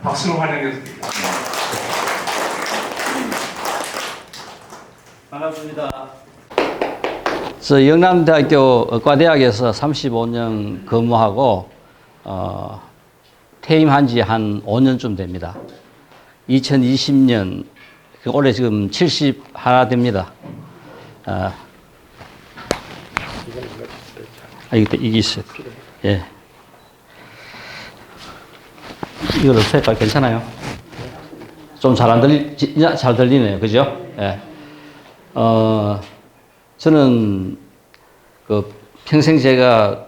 박수로 환영해 드립니다. 반갑습니다. 저 영남대학교 의과대학에서 35년 근무하고 퇴임한 지 한 5년쯤 됩니다. 2020년 올해 지금 71 됩니다. 이게 있어요. 예. 이걸 없앨까? 괜찮아요? 좀 잘 안 잘 들리네요. 그죠? 예. 저는 그 평생 제가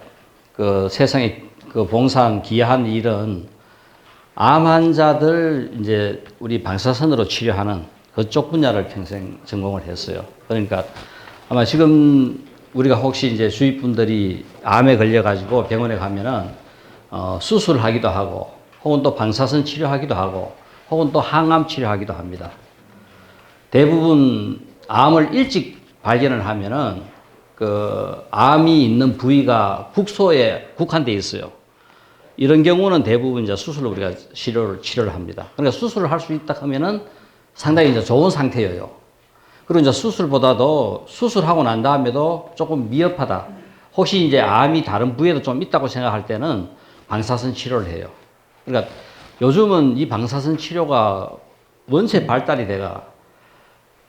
그 세상에 그 봉사한 귀한 일은 암 환자들 이제 우리 방사선으로 치료하는 그쪽 분야를 평생 전공을 했어요. 그러니까 아마 지금 우리가 혹시 이제 주위 분들이 암에 걸려가지고 병원에 가면은 수술하기도 하고 혹은 또 방사선 치료하기도 하고 혹은 또 항암 치료하기도 합니다. 대부분 암을 일찍 발견을 하면은 그 암이 있는 부위가 국소에 국한되어 있어요. 이런 경우는 대부분 이제 수술로 우리가 치료를 합니다. 그러니까 수술을 할 수 있다 하면은 상당히 이제 좋은 상태예요. 그리고 이제 수술보다도 수술하고 난 다음에도 조금 미흡하다. 혹시 이제 암이 다른 부위에도 좀 있다고 생각할 때는 방사선 치료를 해요. 그러니까 요즘은 이 방사선 치료가 원체 발달이 돼가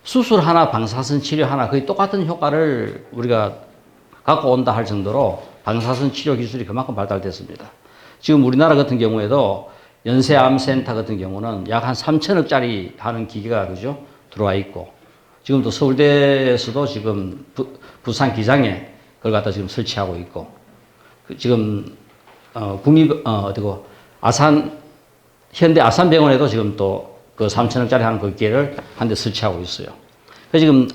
수술 하나, 방사선 치료 하나 거의 똑같은 효과를 우리가 갖고 온다 할 정도로 방사선 치료 기술이 그만큼 발달됐습니다. 지금 우리나라 같은 경우에도 연세암센터 같은 경우는 약 한 3천억짜리 하는 기계가 그죠? 들어와 있고 지금도 서울대에서도 지금 부산 기장에 그걸 갖다 지금 설치하고 있고 지금 어디고 현대 아산병원에도 지금 또 그 3천억짜리 하는 그 기계를 한 대 설치하고 있어요. 그래서 지금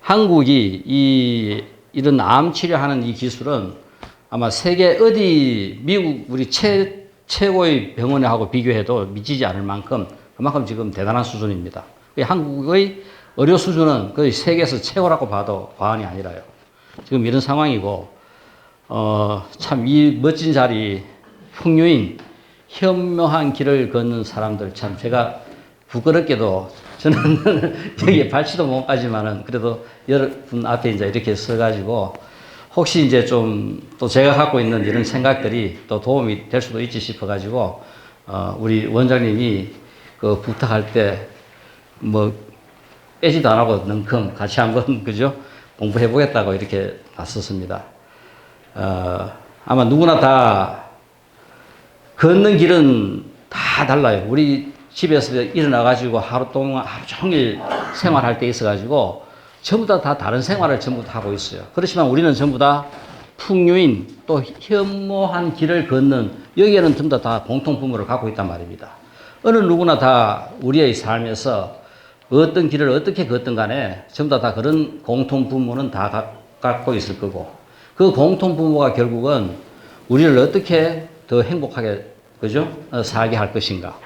한국이 이런 암 치료하는 이 기술은 아마 세계 어디 미국 우리 최고의 병원하고 비교해도 미치지 않을 만큼 그만큼 지금 대단한 수준입니다. 한국의 의료 수준은 거의 세계에서 최고라고 봐도 과언이 아니라요. 지금 이런 상황이고 참 이 멋진 자리 풍류인 현묘한 길을 걷는 사람들 참 제가 부끄럽게도 저는 여기에 발치도 못 가지만은 그래도 여러분 앞에 이제 이렇게 서가지고 혹시 이제 좀 또 제가 갖고 있는 이런 생각들이 또 도움이 될 수도 있지 싶어가지고 우리 원장님이 그 부탁할 때 뭐 빼지도 안 하고 능큼 같이 한번 그죠 공부해 보겠다고 이렇게 났었습니다. 아마 누구나 다 걷는 길은 다 달라요. 우리 집에서 일어나가지고 하루 종일 생활할 때 있어가지고 전부 다 다른 생활을 전부 다 하고 있어요. 그렇지만 우리는 전부 다 풍류인 또 현모한 길을 걷는 여기에는 전부 다 공통분모를 갖고 있단 말입니다. 어느 누구나 다 우리의 삶에서 어떤 길을 어떻게 걷든 간에 전부 다 그런 공통분모는 다 갖고 있을 거고 그 공통분모가 결국은 우리를 어떻게 더 행복하게 그죠? 살게 할 것인가.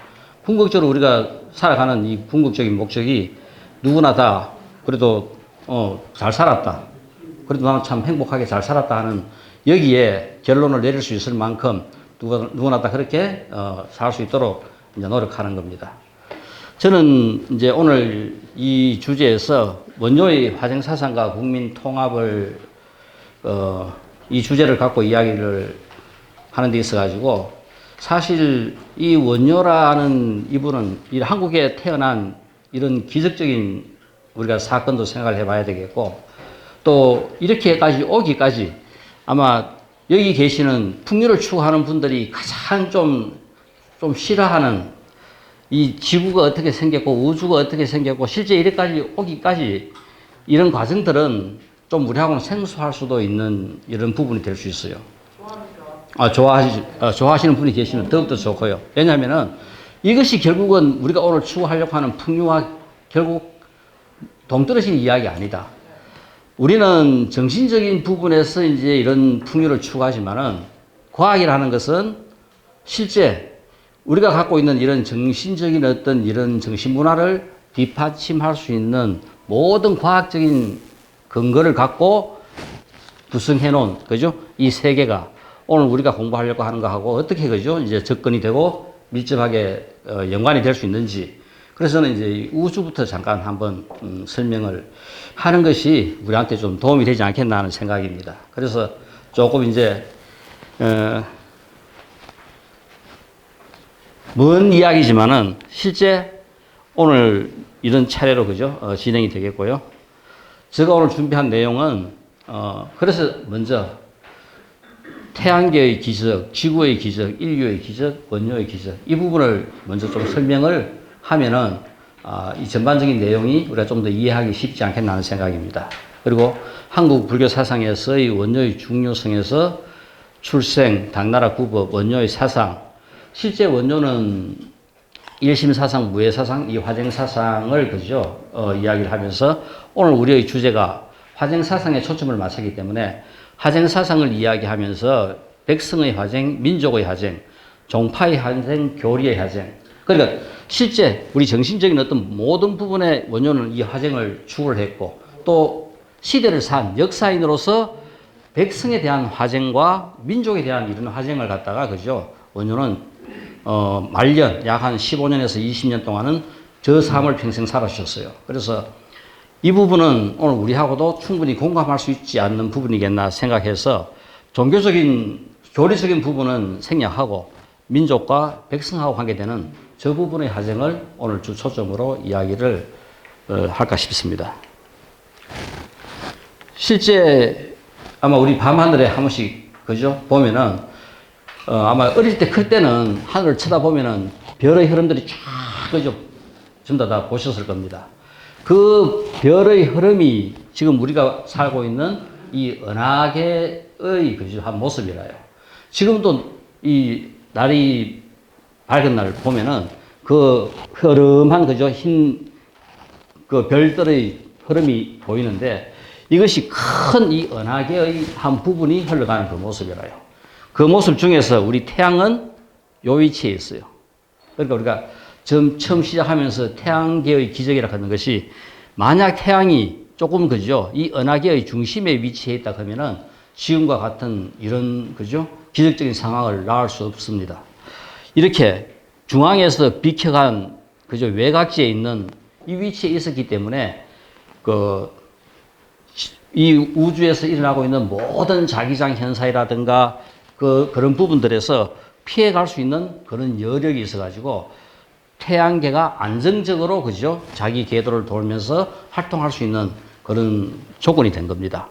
궁극적으로 우리가 살아가는 이 궁극적인 목적이 누구나 다 그래도 잘 살았다. 그래도 나는 참 행복하게 잘 살았다 하는 여기에 결론을 내릴 수 있을 만큼 누구나 다 그렇게 살 수 있도록 이제 노력하는 겁니다. 저는 이제 오늘 이 주제에서 원조의 화생사상과 국민 통합을 이 주제를 갖고 이야기를 하는 데 있어 가지고 사실 이 원효라는 이분은 이 한국에 태어난 이런 기적적인 우리가 사건도 생각을 해봐야 되겠고 또 이렇게까지 오기까지 아마 여기 계시는 풍류를 추구하는 분들이 가장 좀 싫어하는 이 지구가 어떻게 생겼고 우주가 어떻게 생겼고 실제 이렇게까지 오기까지 이런 과정들은 좀 우리하고는 생소할 수도 있는 이런 부분이 될 수 있어요. 좋아하시는 분이 계시면 더욱더 좋고요. 왜냐하면은 이것이 결국은 우리가 오늘 추구하려고 하는 풍류와 결국 동떨어진 이야기 아니다. 우리는 정신적인 부분에서 이제 이런 풍류를 추구하지만은 과학이라는 것은 실제 우리가 갖고 있는 이런 정신적인 어떤 이런 정신문화를 뒷받침할 수 있는 모든 과학적인 근거를 갖고 구성해 놓은, 그죠? 이 세계가 오늘 우리가 공부하려고 하는 거하고 어떻게, 그죠? 이제 접근이 되고 밀접하게 연관이 될 수 있는지, 그래서 저는 이제 우주부터 잠깐 한번 설명을 하는 것이 우리한테 좀 도움이 되지 않겠나 하는 생각입니다. 그래서 조금 이제 먼 이야기지만은 실제 오늘 이런 차례로 그죠 진행이 되겠고요. 제가 오늘 준비한 내용은 그래서 먼저 태양계의 기적, 지구의 기적, 인류의 기적, 원료의 기적 이 부분을 먼저 좀 설명을 하면은 이 전반적인 내용이 우리가 좀 더 이해하기 쉽지 않겠나 하는 생각입니다. 그리고 한국 불교 사상에서의 원료의 중요성에서 출생, 당나라 구법, 원료의 사상, 실제 원료는 일심사상, 무해사상, 이 화생사상을 그죠 이야기를 하면서 오늘 우리의 주제가 화생사상에 초점을 맞추기 때문에 화생사상을 이야기하면서 백성의 화생, 민족의 화생, 종파의 화생, 교리의 화생. 그러니까 실제 우리 정신적인 어떤 모든 부분의 원료는 이 화생을 추구를 했고 또 시대를 산 역사인으로서 백성에 대한 화생과 민족에 대한 이런 화생을 갖다가 그죠 원료는 말년 약 한 15년에서 20년 동안은 저 삶을 평생 살아주셨어요. 그래서 이 부분은 오늘 우리하고도 충분히 공감할 수 있지 않는 부분이겠나 생각해서 종교적인 교리적인 부분은 생략하고 민족과 백성하고 관계되는 저 부분의 화생을 오늘 주 초점으로 이야기를 할까 싶습니다. 실제 아마 우리 밤하늘에 한 번씩 그죠 보면은 아마 어릴 때 클 때는 하늘을 쳐다보면은 별의 흐름들이 쫙 그죠 전부 다 보셨을 겁니다. 그 별의 흐름이 지금 우리가 살고 있는 이 은하계의 그죠 한 모습이라요. 지금도 이 날이 밝은 날 보면은 그 흐름한 그죠 흰 그 별들의 흐름이 보이는데 이것이 큰 이 은하계의 한 부분이 흘러가는 그 모습이라요. 그 모습 중에서 우리 태양은 요 위치에 있어요. 그러니까 우리가 처음 시작하면서 태양계의 기적이라 하는 것이 만약 태양이 조금 그죠 이 은하계의 중심에 위치해 있다 그러면은 지금과 같은 이런 그죠 기적적인 상황을 낳을 수 없습니다. 이렇게 중앙에서 비켜간 그저 외곽지에 있는 이 위치에 있었기 때문에 이 우주에서 일어나고 있는 모든 자기장 현상이라든가 그런 부분들에서 피해갈 수 있는 그런 여력이 있어가지고 태양계가 안정적으로 그죠 자기 궤도를 돌면서 활동할 수 있는 그런 조건이 된 겁니다.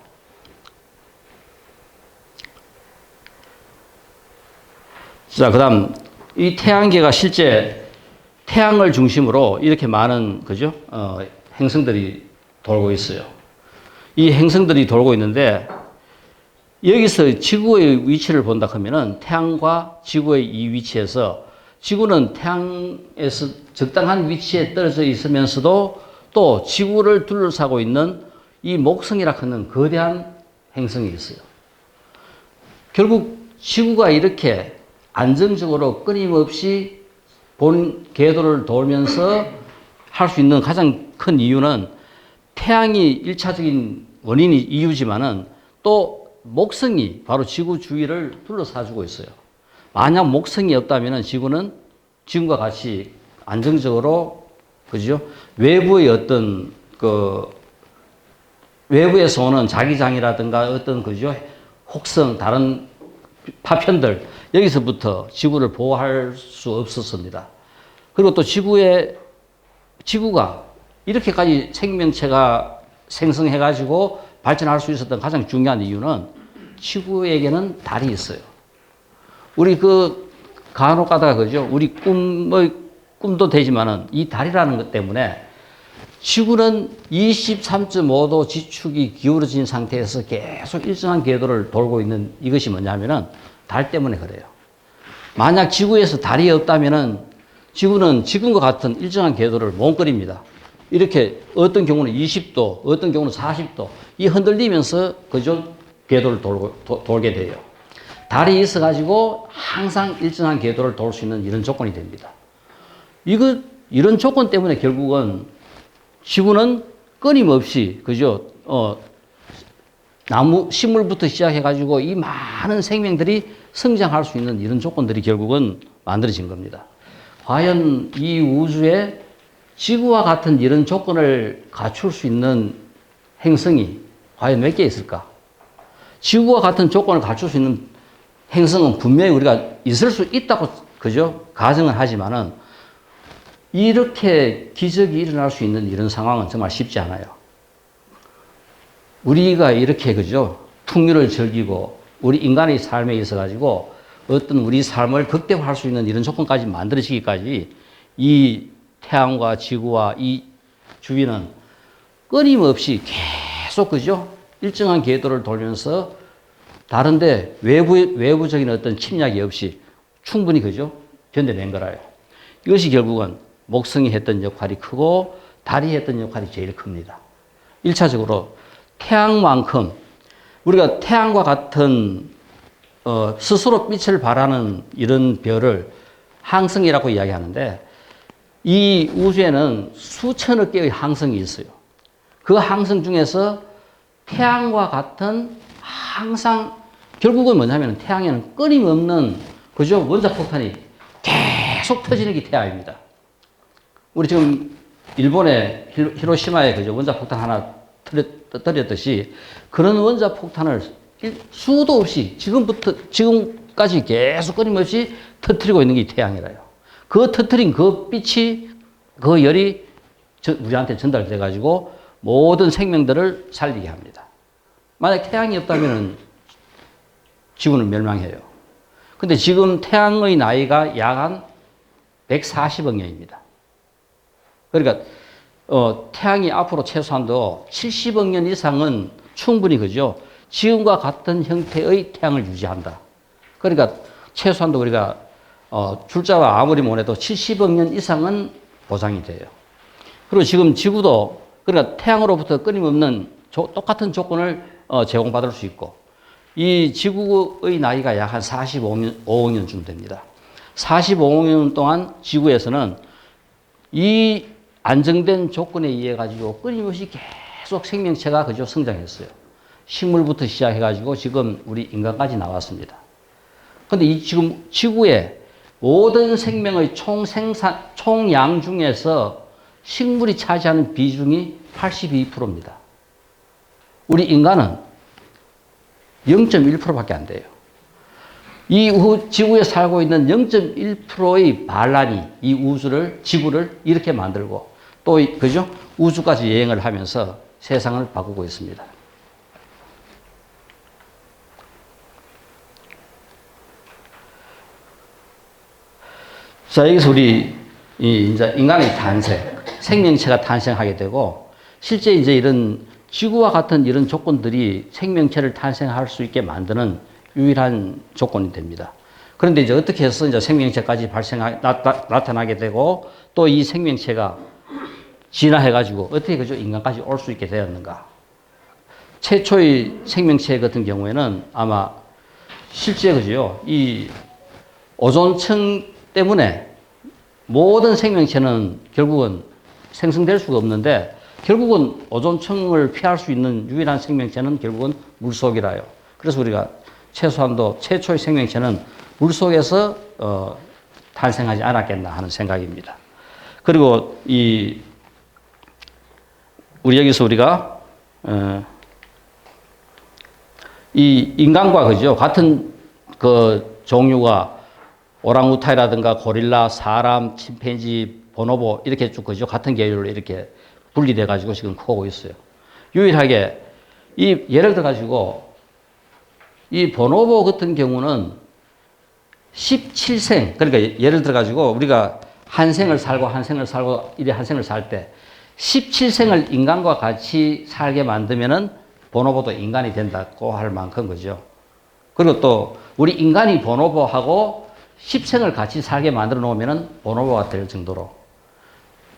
자, 그다음 이 태양계가 실제 태양을 중심으로 이렇게 많은 그죠 행성들이 돌고 있어요. 이 행성들이 돌고 있는데 여기서 지구의 위치를 본다 하면은 태양과 지구의 이 위치에서 지구는 태양에서 적당한 위치에 떨어져 있으면서도 또 지구를 둘러싸고 있는 이 목성이라 하는 거대한 행성이 있어요. 결국 지구가 이렇게 안정적으로 끊임없이 본 궤도를 돌면서 할 수 있는 가장 큰 이유는 태양이 1차적인 원인이 이유지만은 또 목성이 바로 지구 주위를 둘러싸주고 있어요. 만약 목성이 없다면 지구는 지금과 같이 안정적으로 그죠? 외부의 어떤 외부에서 오는 자기장이라든가 어떤 그죠? 혹성 다른 파편들 여기서부터 지구를 보호할 수 없었습니다. 그리고 또 지구가 이렇게까지 생명체가 생성해가지고 발전할 수 있었던 가장 중요한 이유는 지구에게는 달이 있어요. 우리 간혹 가다가 그죠? 우리 꿈도 되지만은 이 달이라는 것 때문에 지구는 23.5도 지축이 기울어진 상태에서 계속 일정한 궤도를 돌고 있는 이것이 뭐냐면은 달 때문에 그래요. 만약 지구에서 달이 없다면은 지구는 지금과 같은 일정한 궤도를 못 그립니다. 이렇게 어떤 경우는 20도, 어떤 경우는 40도 이 흔들리면서 그저 궤도를 돌게 돼요. 달이 있어가지고 항상 일정한 궤도를 돌 수 있는 이런 조건이 됩니다. 이런 조건 때문에 결국은 지구는 끊임없이 그죠 나무 식물부터 시작해가지고 이 많은 생명들이 성장할 수 있는 이런 조건들이 결국은 만들어진 겁니다. 과연 이 우주에 지구와 같은 이런 조건을 갖출 수 있는 행성이 과연 몇 개 있을까? 지구와 같은 조건을 갖출 수 있는 행성은 분명히 우리가 있을 수 있다고, 그죠? 가정은 하지만은, 이렇게 기적이 일어날 수 있는 이런 상황은 정말 쉽지 않아요. 우리가 이렇게, 그죠? 풍요를 즐기고, 우리 인간의 삶에 있어가지고, 어떤 우리 삶을 극대화할 수 있는 이런 조건까지 만들어지기까지, 이 태양과 지구와 이 주위는 끊임없이 계속, 그죠? 일정한 궤도를 돌면서 다른데 외부적인 어떤 침략이 없이 충분히, 그죠? 견뎌낸 거라요. 이것이 결국은 목성이 했던 역할이 크고 달이 했던 역할이 제일 큽니다. 1차적으로 태양만큼 우리가 태양과 같은 스스로 빛을 발하는 이런 별을 항성이라고 이야기하는데, 이 우주에는 수천억 개의 항성이 있어요. 그 항성 중에서 태양과 같은 항상 결국은 뭐냐면 태양에는 끊임없는, 그죠? 원자폭탄이 계속 터지는 게 태양입니다. 우리 지금 일본의 히로시마에, 그죠? 원자폭탄 하나 터뜨렸듯이 그런 원자폭탄을 수도 없이 지금까지 계속 끊임없이 터뜨리고 있는 게 태양이라요. 그 터뜨린 그 빛이, 그 열이 우리한테 전달돼 가지고 모든 생명들을 살리게 합니다. 만약 태양이 없다면 지구는 멸망해요. 근데 지금 태양의 나이가 약 한 140억 년입니다. 그러니까 태양이 앞으로 최소한도 70억 년 이상은 충분히, 그죠? 지금과 같은 형태의 태양을 유지한다. 그러니까 최소한도 우리가 출자와 아무리 못해도 70억 년 이상은 보장이 돼요. 그리고 지금 지구도, 그러니까 태양으로부터 끊임없는 똑같은 조건을 제공받을 수 있고, 이 지구의 나이가 약 한 45억 년쯤 됩니다. 45억 년 동안 지구에서는 이 안정된 조건에 의해 가지고 끊임없이 계속 생명체가, 그죠? 성장했어요. 식물부터 시작해가지고 지금 우리 인간까지 나왔습니다. 근데 이 지금 지구의 모든 생명의 총양 중에서 식물이 차지하는 비중이 82%입니다. 우리 인간은 0.1%밖에 안 돼요. 이 지구에 살고 있는 0.1%의 반란이 이 지구를 이렇게 만들고 또, 그죠? 우주까지 여행을 하면서 세상을 바꾸고 있습니다. 자, 여기서 우리 이제 인간의 탄생, 생명체가 탄생하게 되고, 실제 이제 이런 지구와 같은 이런 조건들이 생명체를 탄생할 수 있게 만드는 유일한 조건이 됩니다. 그런데 이제 어떻게 해서 이제 생명체까지 나타나게 되고, 또 이 생명체가 진화해가지고 어떻게, 그죠? 인간까지 올 수 있게 되었는가. 최초의 생명체 같은 경우에는 아마 실제, 그죠? 이 오존층 때문에 모든 생명체는 결국은 생성될 수가 없는데, 결국은 오존층을 피할 수 있는 유일한 생명체는 결국은 물속이라요. 그래서 우리가 최소한도 최초의 생명체는 물속에서 탄생하지 않았겠나 하는 생각입니다. 그리고 우리 여기서 우리가 이 인간과, 그죠? 같은 그 종류가 오랑우탄이라든가 고릴라, 사람, 침팬지, 보노보 이렇게 쭉, 그죠? 같은 계열로 이렇게 분리돼 가지고 지금 크고 있어요. 유일하게 예를 들어 가지고 이 보노보 같은 경우는 17생, 그러니까 예를 들어 가지고 우리가 한 생을 살고 이래 한 생을 살 때 17생을 인간과 같이 살게 만들면은 보노보도 인간이 된다고 할 만큼, 그죠? 그리고 또 우리 인간이 보노보하고 10생을 같이 살게 만들어 놓으면은 보노보가 될 정도로,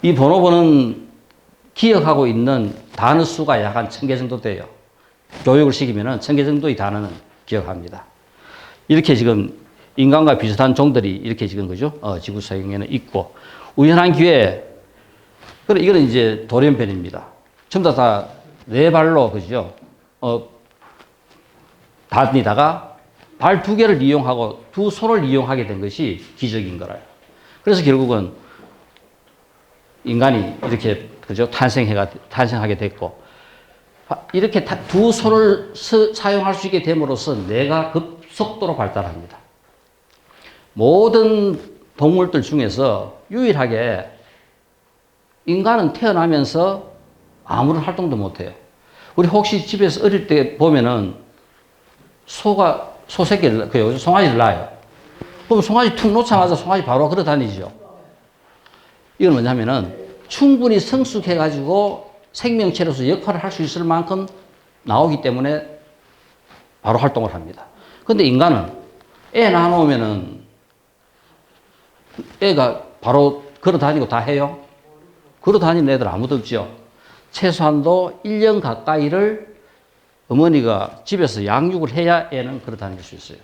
이 보노보는 기억하고 있는 단어 수가 약 한 1000개 정도 돼요. 교육을 시키면은 1000개 정도의 단어는 기억합니다. 이렇게 지금 인간과 비슷한 종들이 이렇게 지금, 그죠? 지구 상에는 있고, 우연한 기회에, 이거는 이제 돌연변입니다. 전부 다 네 발로, 그죠? 다니다가 발 두 개를 이용하고 두 손을 이용하게 된 것이 기적인 거라요. 그래서 결국은 인간이 이렇게 그죠? 탄생하게 됐고 이렇게 두 손을 사용할 수 있게 됨으로써 뇌가 급속도로 발달합니다. 모든 동물들 중에서 유일하게 인간은 태어나면서 아무런 활동도 못해요. 우리 혹시 집에서 어릴 때 보면은 소새끼를, 송아지를 낳아요. 그럼 송아지 툭 놓자마자 송아지 바로 걸어 다니죠. 이건 뭐냐면은 충분히 성숙해가지고 생명체로서 역할을 할 수 있을 만큼 나오기 때문에 바로 활동을 합니다. 근데 인간은 애 낳아놓으면은 애가 바로 걸어 다니고 다 해요? 걸어 다니는 애들 아무도 없죠. 최소한도 1년 가까이를 어머니가 집에서 양육을 해야 애는 걸어 다닐 수 있어요.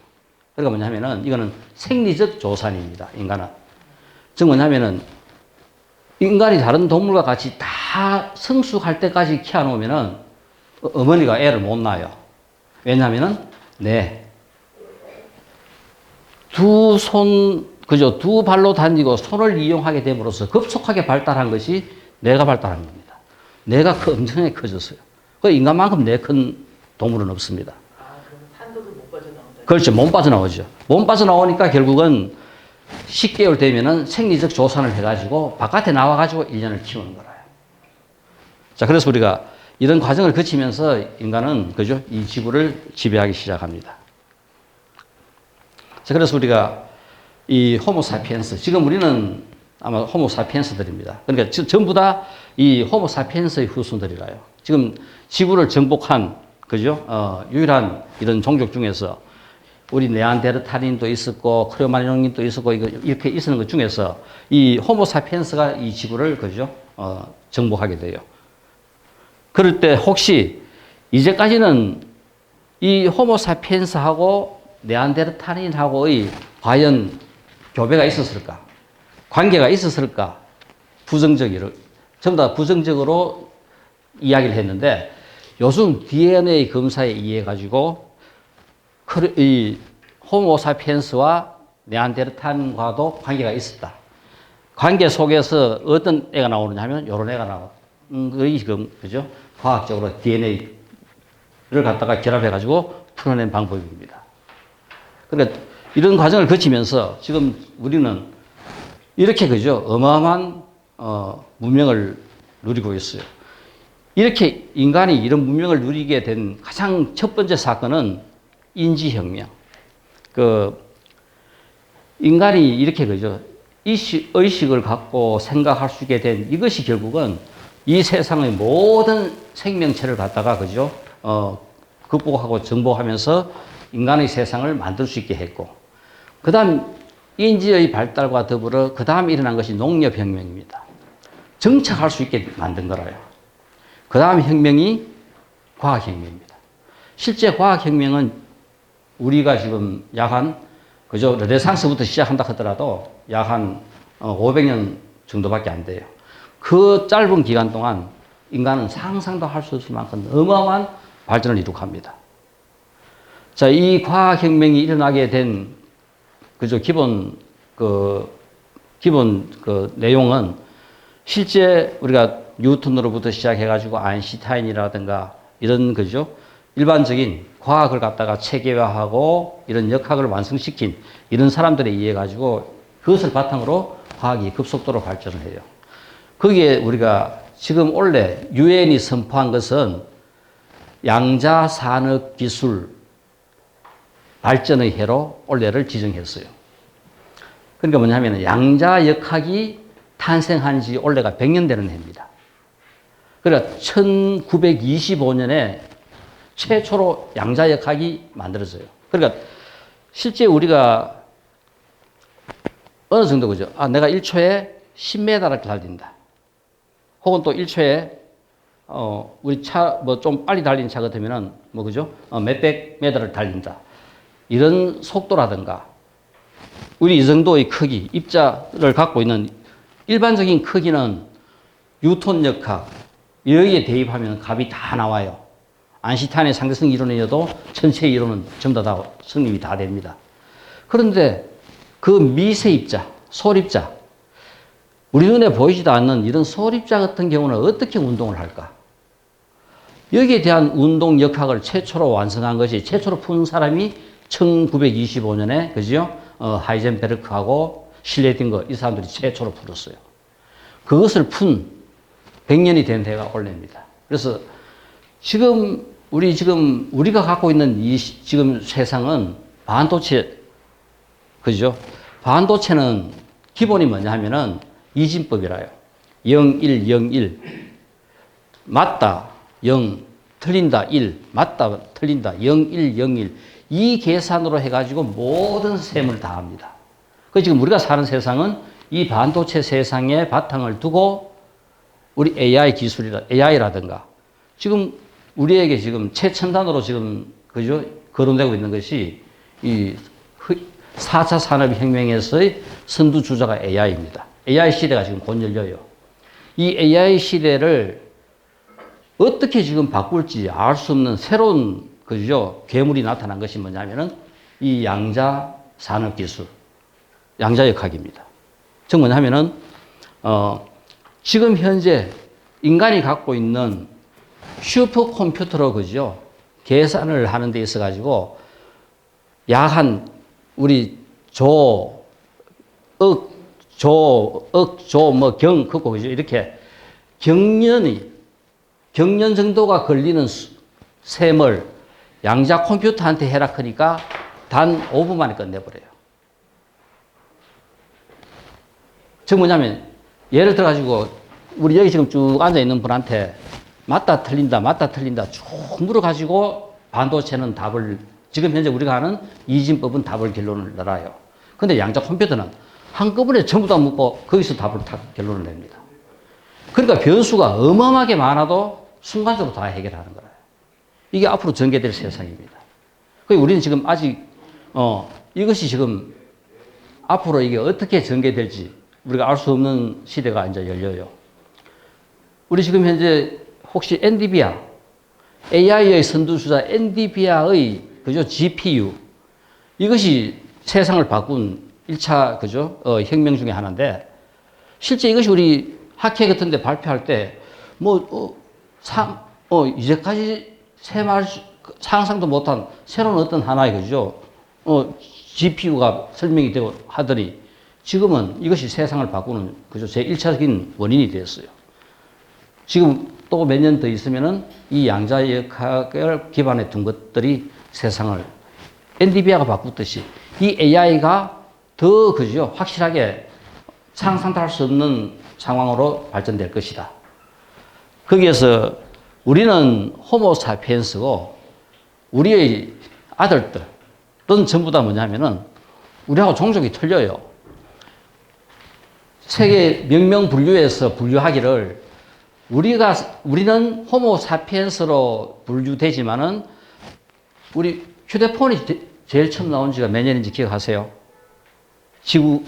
그러니까 뭐냐면은 이거는 생리적 조산입니다. 인간은. 즉 뭐냐면은 인간이 다른 동물과 같이 다 성숙할 때까지 키워놓으면은 어머니가 애를 못 낳아요. 왜냐하면은 두 발로 다니고 손을 이용하게 됨으로써 급속하게 발달한 것이 뇌가 발달한 겁니다. 뇌가 엄청나게 커졌어요. 그 인간만큼 뇌 큰 동물은 없습니다. 그럼 산도도 못 빠져나온다. 그렇죠. 못 빠져나오죠. 못 빠져나오니까 결국은 10개월 되면은 생리적 조산을 해가지고 바깥에 나와가지고 1년을 키우는 거라요. 자, 그래서 우리가 이런 과정을 거치면서 인간은 그죠? 이 지구를 지배하기 시작합니다. 자, 그래서 우리가 이 호모사피엔스, 지금 우리는 아마 호모사피엔스들입니다. 그러니까 전부 다 이 호모사피엔스의 후손들이라요. 지금 지구를 정복한 그죠? 유일한 이런 종족 중에서 우리 네안데르탈인도 있었고 크로마뇽인도 있었고 이렇게 있었는 것 중에서 이 호모사피엔스가 이 지구를 그죠? 정복하게 돼요. 그럴 때 혹시 이제까지는 이 호모사피엔스하고 네안데르탈인하고의 과연 교배가 있었을까? 관계가 있었을까? 전부 다 부정적으로 이야기를 했는데 요즘 DNA 검사에 의해 가지고 이 호모사피엔스와 네안데르탈과도 관계가 있었다. 관계 속에서 어떤 애가 나오느냐 하면 이런 애가 나오는 거의 지금 그죠? 과학적으로 DNA를 갖다가 결합해 가지고 풀어낸 방법입니다. 그러니까 이런 과정을 거치면서 지금 우리는 이렇게 그죠? 어마어마한 문명을 누리고 있어요. 이렇게 인간이 이런 문명을 누리게 된 가장 첫 번째 사건은 인지혁명. 인간이 이렇게 그죠? 의식을 갖고 생각할 수 있게 된 이것이 결국은 이 세상의 모든 생명체를 갖다가 그죠? 극복하고 정복하면서 인간의 세상을 만들 수 있게 했고, 그 다음 인지의 발달과 더불어 그 다음 일어난 것이 농업혁명입니다. 정착할 수 있게 만든 거라요. 그 다음 혁명이 과학혁명입니다. 실제 과학혁명은 우리가 지금 약 한, 그죠? 르네상스부터 시작한다 하더라도 약 한 500년 정도밖에 안 돼요. 그 짧은 기간 동안 인간은 상상도 할 수 없을 만큼 어마어마한 발전을 이룩합니다. 자, 이 과학혁명이 일어나게 된, 그죠? 기본 내용은 실제 우리가 뉴턴으로부터 시작해가지고 아인슈타인이라든가 이런, 그죠? 일반적인 과학을 갖다가 체계화하고 이런 역학을 완성시킨 이런 사람들에 의해 가지고 그것을 바탕으로 과학이 급속도로 발전을 해요. 거기에 우리가 지금 원래 유엔이 선포한 것은 양자산업기술 발전의 해로 올해를 지정했어요. 그러니까 뭐냐면 양자역학이 탄생한 지 올해가 100년 되는 해입니다. 그러니까 1925년에 최초로 양자역학이 만들어져요. 그러니까 실제 우리가 어느 정도 그죠? 내가 1초에 10m를 달린다. 혹은 또 1초에 우리 차 뭐 좀 빨리 달리는 차 같으면은 뭐 그죠? 몇백 미터를 달린다. 이런 속도라든가 우리 이 정도의 크기, 입자를 갖고 있는 일반적인 크기는 뉴턴 역학 여기에 대입하면 값이 다 나와요. 아인슈타인의 상대성 이론이어도 전체 이론은 전부 다 성립이 다 됩니다. 그런데 그 미세 입자, 솔입자, 우리 눈에 보이지도 않는 이런 소립자 같은 경우는 어떻게 운동을 할까? 여기에 대한 운동 역학을 최초로 완성한 것이, 최초로 푼 사람이 1925년에, 그죠? 하이젠베르크하고 실레딩거, 이 사람들이 최초로 풀었어요. 그것을 푼 100년이 된 해가 올해입니다. 그래서 우리가 갖고 있는 이 지금 세상은 반도체, 그죠? 반도체는 기본이 뭐냐 하면은 이진법이라요. 0, 1, 0, 1. 맞다, 0. 틀린다, 1. 맞다, 틀린다, 0, 1, 0, 1. 이 계산으로 해가지고 모든 셈을 다 합니다. 그 지금 우리가 사는 세상은 이 반도체 세상에 바탕을 두고 우리 AI라든가 지금 우리에게 지금 최첨단으로 지금, 그죠? 거론되고 있는 것이 이 4차 산업혁명에서의 선두주자가 AI입니다. AI 시대가 지금 곧 열려요. 이 AI 시대를 어떻게 지금 바꿀지 알 수 없는 새로운, 그죠? 괴물이 나타난 것이 뭐냐면은 이 양자 산업기술, 양자역학입니다. 즉 뭐냐면은, 지금 현재 인간이 갖고 있는 슈퍼컴퓨터로, 그죠? 계산을 하는 데 있어 가지고 약 한 우리 조, 뭐 그거, 그죠? 이렇게 경년 정도가 걸리는 셈을 양자 컴퓨터한테 해라 하니까 단 5분 만에 끝내버려요. 즉 뭐냐면, 예를 들어가지고, 우리 여기 지금 쭉 앉아있는 분한테 맞다, 틀린다 쭉 물어가지고 반도체는 답을, 지금 현재 우리가 하는 이진법은 답을 결론을 내놔요. 근데 양자 컴퓨터는 한꺼번에 전부 다 묻고 거기서 답을 딱 결론을 냅니다. 그러니까 변수가 어마어마하게 많아도 순간적으로 다 해결하는 거예요. 이게 앞으로 전개될 세상입니다. 우리는 지금 아직, 이것이 지금 앞으로 이게 어떻게 전개될지 우리가 알 수 없는 시대가 이제 열려요. 우리 지금 현재 혹시 엔비디아, AI의 선두주자 엔비디아의, 그죠? GPU. 이것이 세상을 바꾼 1차, 그죠? 혁명 중에 하나인데, 실제 이것이 우리 학회 같은 데 발표할 때, 이제까지 상상도 못한 새로운 어떤 하나의, 그죠? GPU가 설명이 되고 하더니, 지금은 이것이 세상을 바꾸는, 그죠? 제1차적인 원인이 되었어요. 지금 또 몇 년 더 있으면은 이 양자역학을 기반에 둔 것들이 세상을 엔비디아가 바꾸듯이 이 AI가 더, 그죠? 확실하게 상상도 할 수 없는 상황으로 발전될 것이다. 거기에서 우리는 호모 사피엔스고 우리의 아들들은 전부 다 뭐냐면은 우리하고 종족이 틀려요. 세계 명명분류에서 분류하기를 우리는 호모 사피엔스로 분류되지만은 우리 휴대폰이 제일 처음 나온 지가 몇 년인지 기억하세요?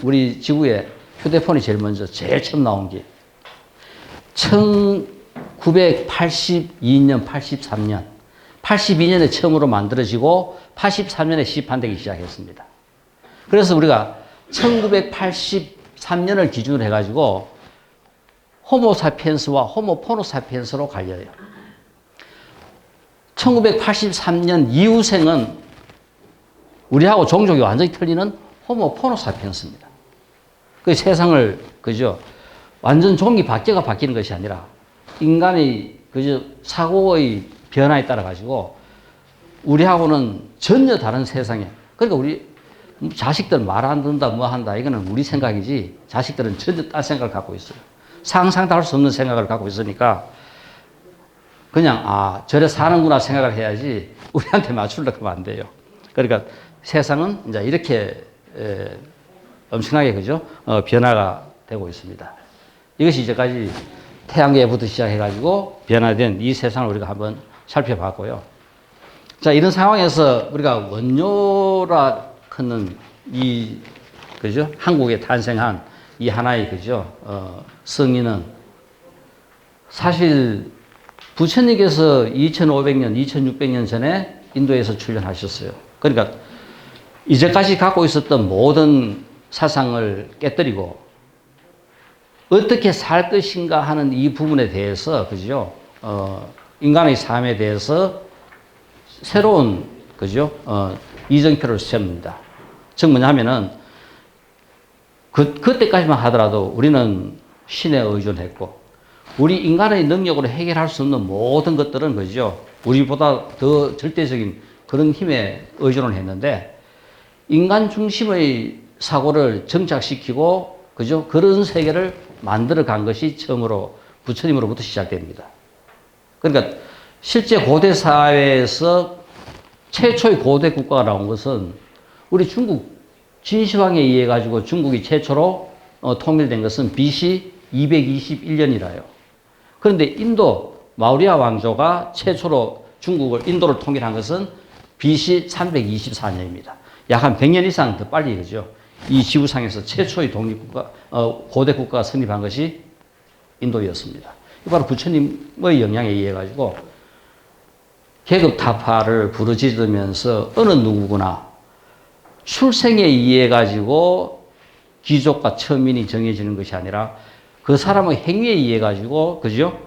우리 지구에 휴대폰이 제일 처음 나온 게 1982년, 83년. 82년에 처음으로 만들어지고 83년에 시판되기 시작했습니다. 그래서 우리가 1983년을 기준으로 해가지고 호모 사피엔스와 호모 포노 사피엔스로 갈려요. 1983년 이후생은 우리하고 종족이 완전히 틀리는 호모 포노 사피엔스입니다. 그 세상을, 그죠? 완전 종이 바뀌는 것이 아니라 인간의, 그죠? 사고의 변화에 따라 가지고 우리하고는 전혀 다른 세상에, 그러니까 우리 자식들 말 안 듣는다, 뭐 한다, 이거는 우리 생각이지, 자식들은 전혀 딴 생각을 갖고 있어요. 상상도 할 수 없는 생각을 갖고 있으니까 그냥, 저래 사는구나 생각을 해야지 우리한테 맞추려고 하면 안 돼요. 그러니까 세상은 이제 이렇게, 엄청나게, 그죠? 변화가 되고 있습니다. 이것이 이제까지 태양계부터 시작해가지고 변화된 이 세상을 우리가 한번 살펴봤고요. 자, 이런 상황에서 우리가 원료라 하는 그죠? 한국에 탄생한 이 하나의, 그죠? 성인은 사실 부처님께서 2500년, 2600년 전에 인도에서 출현하셨어요. 그러니까 이제까지 갖고 있었던 모든 사상을 깨뜨리고 어떻게 살 것인가 하는 이 부분에 대해서, 그죠? 인간의 삶에 대해서 새로운, 그죠? 이정표를 세웁니다. 즉 뭐냐면은, 그때까지만 하더라도 우리는 신에 의존했고, 우리 인간의 능력으로 해결할 수 없는 모든 것들은, 그죠? 우리보다 더 절대적인 그런 힘에 의존을 했는데, 인간 중심의 사고를 정착시키고, 그죠? 그런 세계를 만들어 간 것이 처음으로 부처님으로부터 시작됩니다. 그러니까 실제 고대 사회에서 최초의 고대 국가가 나온 것은 우리 중국 진시황에 의해 가지고 중국이 최초로 통일된 것은 BC 221년이라요. 그런데 인도 마우리아 왕조가 최초로 인도를 통일한 것은 BC 324년입니다. 약 한 100년 이상 더 빨리, 그죠? 이 지구상에서 최초의 독립국가, 고대 국가가 성립한 것이 인도였습니다. 이 바로 부처님의 영향에 의해 가지고 계급 타파를 부르짖으면서 어느 누구구나 출생에 의해 가지고 귀족과 천민이 정해지는 것이 아니라 그 사람의 행위에 의해 가지고, 그죠?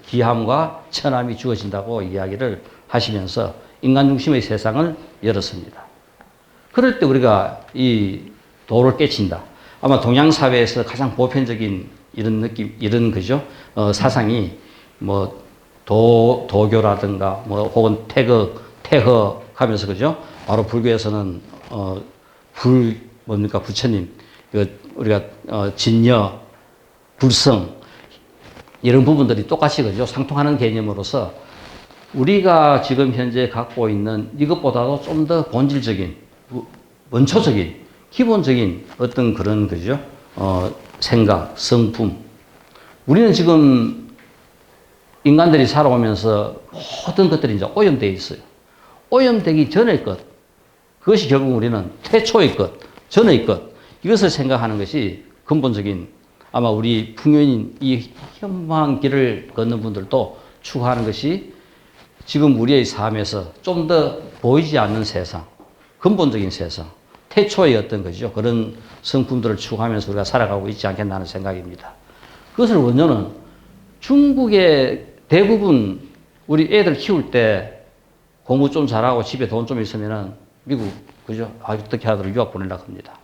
귀함과 천함이 주어진다고 이야기를 하시면서 인간 중심의 세상을 열었습니다. 그럴 때 우리가 이 도를 깨친다. 아마 동양 사회에서 가장 보편적인 이런 느낌, 이런, 그죠? 사상이 뭐 도교라든가 뭐 혹은 태허 하면서, 그죠? 바로 불교에서는 뭡니까? 부처님, 우리가 진여, 불성 이런 부분들이 똑같이, 그죠? 상통하는 개념으로서 우리가 지금 현재 갖고 있는 이것보다도 좀 더 본질적인, 원초적인, 기본적인 어떤 그런, 그죠? 생각, 성품. 우리는 지금 인간들이 살아오면서 모든 것들이 이제 오염되어 있어요. 오염되기 전의 것. 그것이 결국 우리는 태초의 것, 전의 것. 이것을 생각하는 것이 근본적인, 아마 우리 풍요인 이 현황 길을 걷는 분들도 추구하는 것이 지금 우리의 삶에서 좀 더 보이지 않는 세상, 근본적인 세상, 태초의 어떤 거죠. 그런 성품들을 추구하면서 우리가 살아가고 있지 않겠나 하는 생각입니다. 그것을 원조는 중국의 대부분 우리 애들 키울 때 공부 좀 잘하고 집에 돈 좀 있으면은 미국, 그죠? 어떻게 하더라도 유학 보내려고 합니다.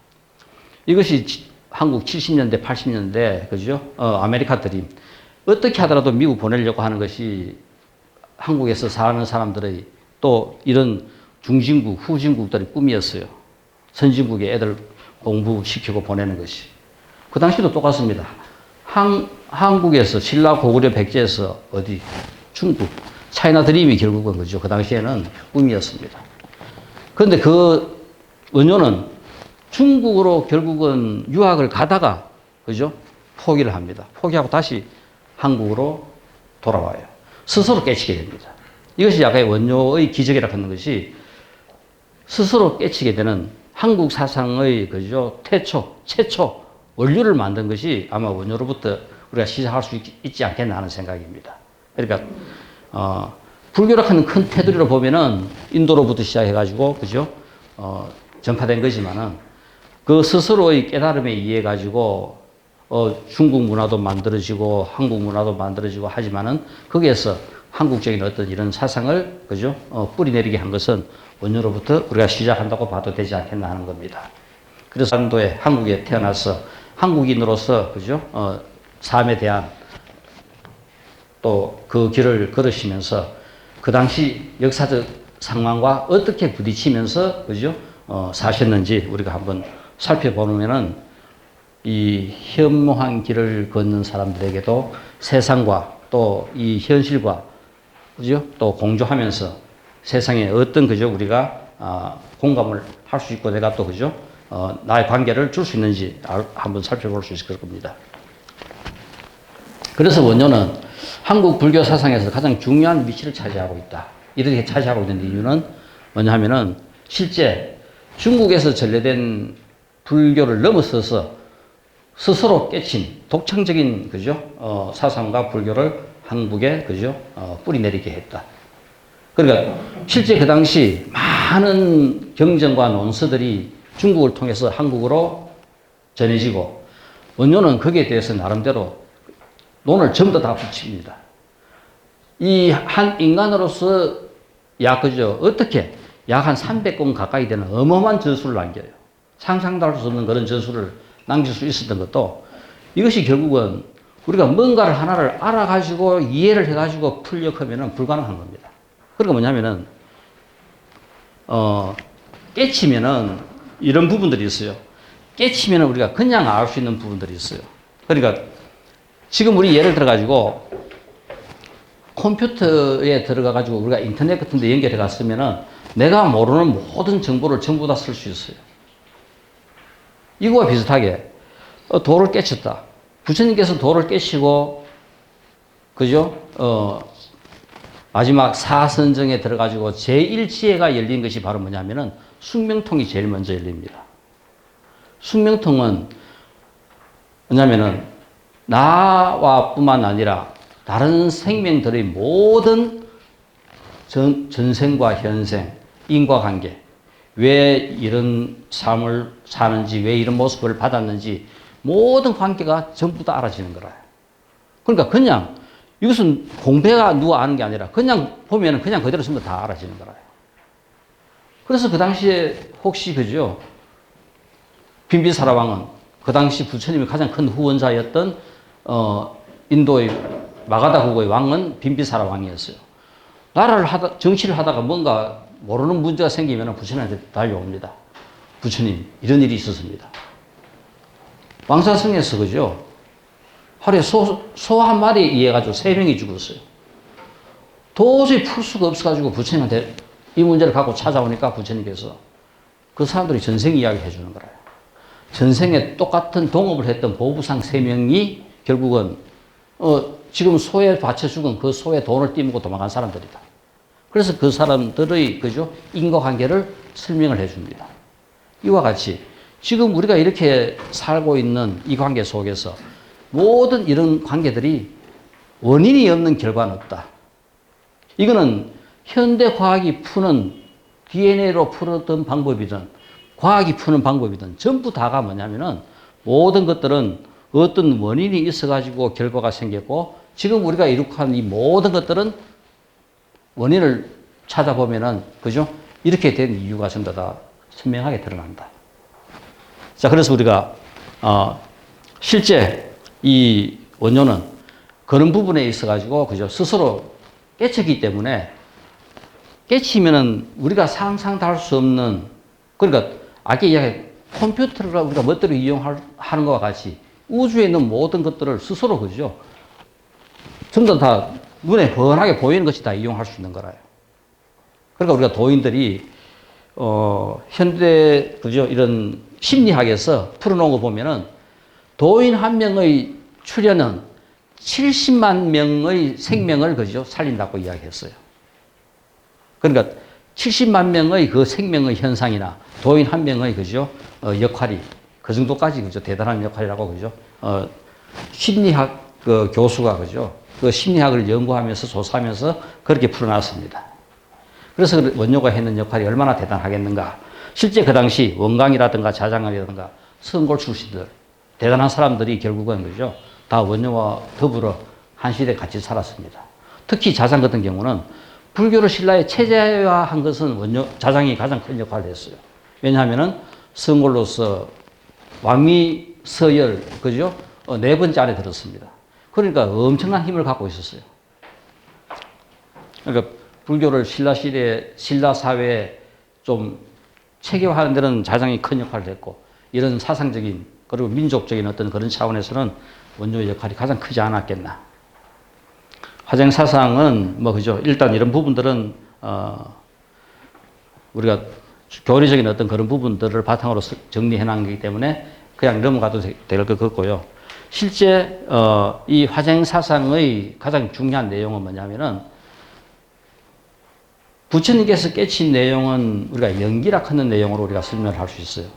이것이 한국 70년대, 80년대, 그죠? 아메리카 드림. 어떻게 하더라도 미국 보내려고 하는 것이 한국에서 사는 사람들의 또 이런 중진국, 후진국들의 꿈이었어요. 선진국에 애들 공부시키고 보내는 것이. 그 당시도 똑같습니다. 한국에서 신라 고구려 백제에서 어디? 중국. 차이나 드림이 결국은, 그죠? 그 당시에는 꿈이었습니다. 그런데 그 원조는 중국으로 결국은 유학을 가다가, 그죠? 포기를 합니다. 포기하고 다시 한국으로 돌아와요. 스스로 깨치게 됩니다. 이것이 약간의 원조의 기적이라고 하는 것이 스스로 깨치게 되는 한국 사상의, 그죠? 최초, 원류를 만든 것이 아마 원조로부터 우리가 시작할 수 있지 않겠나 하는 생각입니다. 그러니까, 불교라고 하는 큰 테두리로 보면은 인도로부터 시작해가지고, 그죠? 전파된 거지만은 그 스스로의 깨달음에 의해 가지고, 중국 문화도 만들어지고, 한국 문화도 만들어지고 하지만은 거기에서 한국적인 어떤 이런 사상을, 그죠? 뿌리내리게 한 것은 원조로부터 우리가 시작한다고 봐도 되지 않겠나 하는 겁니다. 그래서 한국에 태어나서 한국인으로서, 그죠? 삶에 대한 또 그 길을 걸으시면서 그 당시 역사적 상황과 어떻게 부딪히면서, 그죠? 사셨는지 우리가 한번 살펴보면은 이 현모한 길을 걷는 사람들에게도 세상과 또 이 현실과, 그죠? 또 공조하면서 세상에 어떤, 그죠? 우리가 공감을 할 수 있고 내가 또, 그죠? 나의 관계를 줄 수 있는지 한번 살펴볼 수 있을 겁니다. 그래서 원조는 한국 불교 사상에서 가장 중요한 위치를 차지하고 있다. 이렇게 차지하고 있는 이유는 뭐냐 하면은 실제 중국에서 전래된 불교를 넘어서서 스스로 깨친 독창적인, 그죠? 사상과 불교를 한국에, 그죠? 뿌리내리게 했다. 그러니까 실제 그 당시 많은 경전과 논서들이 중국을 통해서 한국으로 전해지고 원료는 거기에 대해서 나름대로 논을 전부 다 붙입니다. 이 한 인간으로서 그죠? 어떻게 약 한 300권 가까이 되는 어마어마한 전술을 남겨요. 상상도 할 수 없는 그런 전술을 남길 수 있었던 것도 이것이 결국은 우리가 뭔가를 하나를 알아가지고 이해를 해가지고 풀려고 하면은 불가능한 겁니다. 그러니까 뭐냐면은, 깨치면은 이런 부분들이 있어요. 깨치면은 우리가 그냥 알 수 있는 부분들이 있어요. 그러니까 지금 우리 예를 들어가지고 컴퓨터에 들어가가지고 우리가 인터넷 같은 데 연결해 갔으면은 내가 모르는 모든 정보를 전부 다 쓸 수 있어요. 이거와 비슷하게 도를 깨쳤다. 부처님께서 도를 깨시고, 그죠? 마지막 사선정에 들어가지고 제1지혜가 열린 것이 바로 뭐냐면은 숙명통이 제일 먼저 열립니다. 숙명통은 뭐냐면은 나와 뿐만 아니라 다른 생명들의 모든 전생과 현생, 인과관계, 왜 이런 삶을 사는지, 왜 이런 모습을 받았는지 모든 관계가 전부 다 알아지는 거라요. 그러니까 그냥 이것은 공배가 누가 아는 게 아니라 그냥 보면 그냥 그대로 전부 다 알아지는 거라요. 그래서 그 당시에 혹시 그죠? 빈비사라 왕은 그 당시 부처님이 가장 큰 후원자였던 인도의 마가다 국의 왕은 빈비사라 왕이었어요. 정치를 하다가 뭔가 모르는 문제가 생기면 부처님한테 달려옵니다. 부처님, 이런 일이 있었습니다. 왕사성에서 그죠? 하루에 소 한 마리에 의해 가지고 3명이 죽었어요. 도저히 풀 수가 없어가지고 부처님한테 이 문제를 갖고 찾아오니까 부처님께서 그 사람들이 전생 이야기를 해주는 거예요. 전생에 똑같은 동업을 했던 보부상 3명이 결국은 지금 소에 바쳐 죽은 그 소의 돈을 띠먹고 도망간 사람들이다. 그래서 그 사람들의 그죠? 인과관계를 설명을 해줍니다. 이와 같이 지금 우리가 이렇게 살고 있는 이 관계 속에서 모든 이런 관계들이 원인이 없는 결과는 없다. 이거는 현대 과학이 푸는 DNA로 풀었던 방법이든 과학이 푸는 방법이든 전부 다가 뭐냐면은 모든 것들은 어떤 원인이 있어가지고 결과가 생겼고 지금 우리가 이룩한 이 모든 것들은 원인을 찾아보면은 그죠? 이렇게 된 이유가 전부 다 선명하게 드러난다. 자, 그래서 우리가 실제 이 원료는 그런 부분에 있어가지고 그죠? 스스로 깨쳤기 때문에 깨치면은 우리가 상상도 할 수 없는 그러니까 아까 이야기한 컴퓨터를 우리가 멋대로 이용하는 것과 같이 우주에 있는 모든 것들을 스스로 그죠? 전부 다 눈에 훤하게 보이는 것이 다 이용할 수 있는 거라요. 그러니까 우리가 도인들이 현대 그죠? 이런 심리학에서 풀어놓은 거 보면은 도인 한 명의 출현은 70만 명의 생명을 그죠? 살린다고 이야기했어요. 그러니까 70만 명의 그 생명의 현상이나 도인 한 명의 그죠? 역할이 그 정도까지 그죠? 대단한 역할이라고 그죠? 심리학 그 교수가 그죠? 그 심리학을 연구하면서 조사하면서 그렇게 풀어놨습니다. 그래서 원료가 했는 역할이 얼마나 대단하겠는가. 실제 그 당시 원광이라든가 자장관이라든가 성골 출신들 대단한 사람들이 결국은 그죠? 다 원료와 더불어 한 시대에 같이 살았습니다. 특히 자장 같은 경우는 불교를 신라에 체제화한 것은 자장이 가장 큰 역할을 했어요. 왜냐하면은 성골로서 왕위 서열 그죠? 4번째 안에 들었습니다. 그러니까 엄청난 힘을 갖고 있었어요. 그러니까 불교를 신라 시대에 신라 사회에 좀 체계화하는 데는 자장이 큰 역할을 했고 이런 사상적인 그리고 민족적인 어떤 그런 차원에서는 원료의 역할이 가장 크지 않았겠나. 화쟁 사상은 뭐 그죠. 일단 이런 부분들은 우리가 교리적인 어떤 그런 부분들을 바탕으로 정리해 놓은 거기 때문에 그냥 넘어가도 될 것 같고요. 실제 이 화쟁 사상의 가장 중요한 내용은 뭐냐면은 부처님께서 깨친 내용은 우리가 연기락 하는 내용으로 우리가 설명을 할 수 있어요.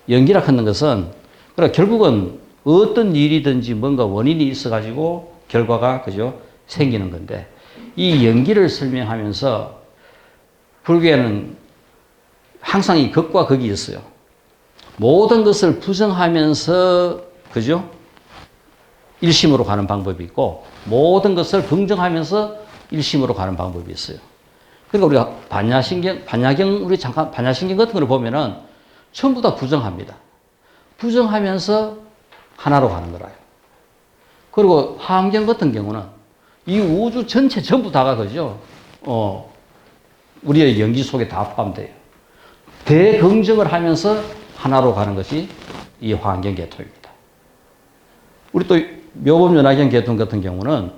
연기락 하는 것은 그러니까 결국은 어떤 일이든지 뭔가 원인이 있어가지고 결과가 그죠 생기는 건데 이 연기를 설명하면서 불교에는 항상 이 극과 극이 있어요. 모든 것을 부정하면서 그죠? 일심으로 가는 방법이 있고 모든 것을 긍정하면서 일심으로 가는 방법이 있어요. 그러니까 우리가 반야경 우리 잠깐 반야신경 같은 걸 보면은 전부 다 부정합니다. 부정하면서 하나로 가는 거라요. 그리고 화엄경 같은 경우는 이 우주 전체 전부 다가 그죠? 우리의 연기 속에 다 포함돼요. 대긍정을 하면서 하나로 가는 것이 이 화엄경 계통입니다. 우리 또 묘법연화경 계통 같은 경우는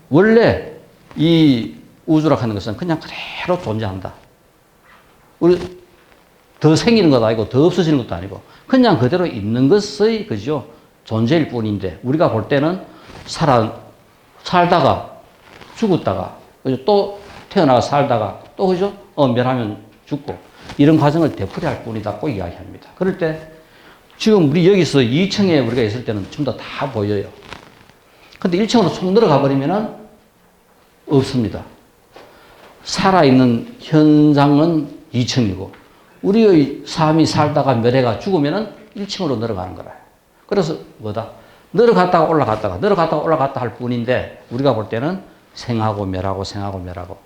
원래 이 우주라 하는 것은 그냥 그대로 존재한다. 우리 더 생기는 것도 아니고 더 없어지는 것도 아니고 그냥 그대로 있는 것의 그죠? 존재일 뿐인데 우리가 볼 때는 살다가 죽었다가 그죠? 또 태어나가 살다가 또 그죠? 멸하면 죽고 이런 과정을 되풀이할 뿐이다 꼭 이야기합니다. 그럴 때 지금 우리 여기서 2층에 우리가 있을 때는 전부 다 보여요. 근데 1층으로 쏙 들어가 버리면은 없습니다. 살아있는 현장은 2층이고 우리의 삶이 살다가 멸해가 죽으면은 1층으로 내려가는 거라. 그래서 뭐다? 내려갔다가 올라갔다가 내려갔다가 올라갔다 할 뿐인데 우리가 볼 때는 생하고 멸하고 생하고 멸하고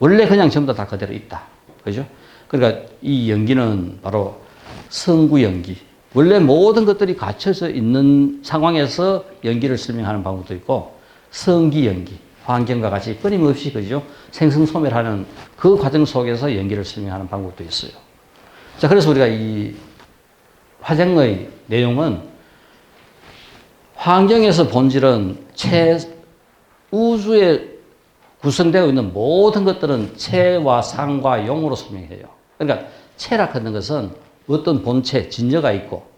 원래 그냥 전부 다 그대로 있다. 그죠? 그러니까 이 연기는 바로 성구연기. 원래 모든 것들이 갇혀져 있는 상황에서 연기를 설명하는 방법도 있고 성기연기. 환경과 같이 끊임없이 그죠? 생성소멸하는 그 과정 속에서 연기를 설명하는 방법도 있어요. 자, 그래서 우리가 이 화생의 내용은 환경에서 본질은 우주에 구성되어 있는 모든 것들은 체와 상과 용으로 설명해요. 그러니까 체라는 것은 어떤 본체, 진여가 있고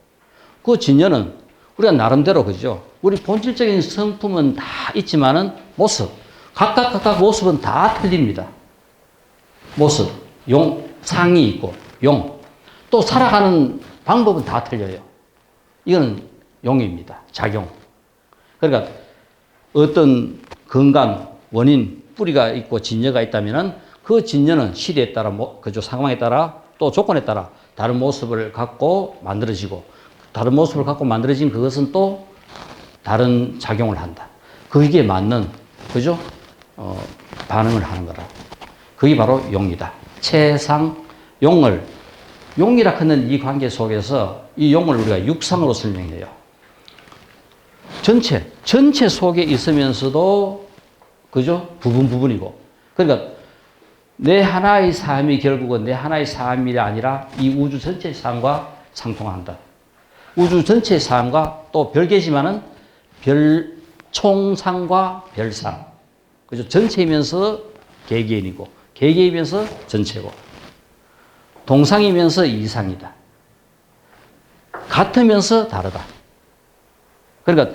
그 진여는 우리가 나름대로 그죠? 우리 본질적인 성품은 다 있지만은 모습, 각각 모습은 다 틀립니다. 모습, 상이 있고 용, 또 살아가는 방법은 다 틀려요. 이거는 용입니다. 작용. 그러니까 어떤 근간, 원인, 뿌리가 있고 진여가 있다면은 그 진여는 시대에 따라, 그죠? 상황에 따라 또 조건에 따라 다른 모습을 갖고 만들어지고 다른 모습을 갖고 만들어진 그것은 또 다른 작용을 한다. 거기에 맞는, 그죠? 반응을 하는 거라. 그게 바로 용이다. 체상, 용이라 하는 이 관계 속에서 이 용을 우리가 육상으로 설명해요. 전체 속에 있으면서도, 그죠? 부분이고. 그러니까 내 하나의 삶이 결국은 내 하나의 삶이 아니라 이 우주 전체의 삶과 상통한다. 우주 전체의 삶과 또 별개지만은 총상과 별상. 그죠? 전체이면서 개개인이고, 개개이면서 전체고, 동상이면서 이상이다. 같으면서 다르다. 그러니까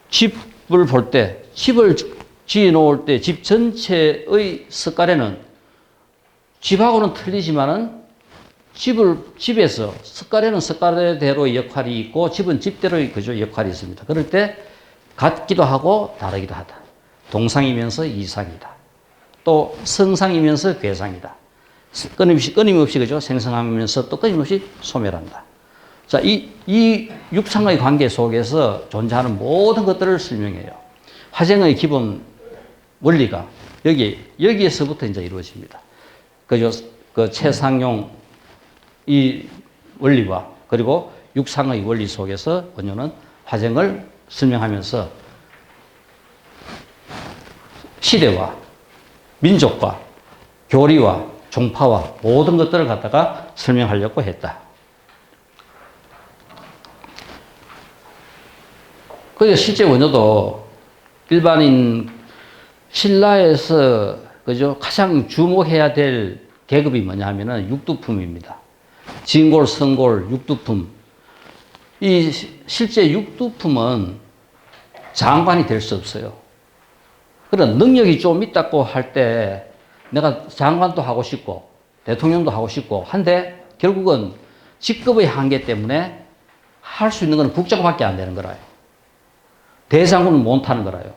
집을 볼 때, 집을 지어 놓을 때 집 전체의 석가래는 집하고는 틀리지만은 집에서 석가래는 석가래대로 역할이 있고 집은 집대로의 그죠 역할이 있습니다. 그럴 때 같기도 하고 다르기도 하다. 동상이면서 이상이다. 또 성상이면서 괴상이다. 끊임없이 그죠 생성하면서 또 끊임없이 소멸한다. 자, 이 육상의 관계 속에서 존재하는 모든 것들을 설명해요. 화생의 기본 원리가 여기에서부터 이제 이루어집니다. 그죠? 그 체상용 이 원리와 그리고 육상의 원리 속에서 원효는 화생을 설명하면서 시대와 민족과 교리와 종파와 모든 것들을 갖다가 설명하려고 했다. 그래서 실제 원효도 일반인 신라에서 그죠 가장 주목해야 될 계급이 뭐냐 하면은 육두품입니다. 진골, 성골, 육두품. 이 실제 육두품은 장관이 될 수 없어요. 그런 능력이 좀 있다고 할 때 내가 장관도 하고 싶고 대통령도 하고 싶고 한데 결국은 직급의 한계 때문에 할 수 있는 건 국장밖에 안 되는 거라요. 대장군은 못 하는 거라요.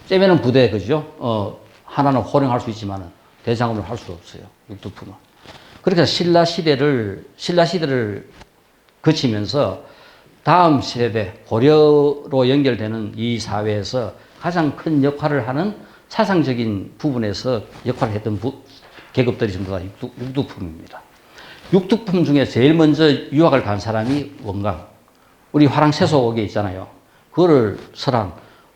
째매는 부대 그죠? 하나는 호령할 수 있지만은 대장군을 할 수 없어요. 육두품은. 그러니까 신라 시대를 거치면서 다음 세대 고려로 연결되는 이 사회에서 가장 큰 역할을 하는 사상적인 부분에서 역할을 했던 계급들이 전부 다 육두품입니다. 육두품 중에 제일 먼저 유학을 간 사람이 원강. 우리 화랑세속에 있잖아요. 그거를 설한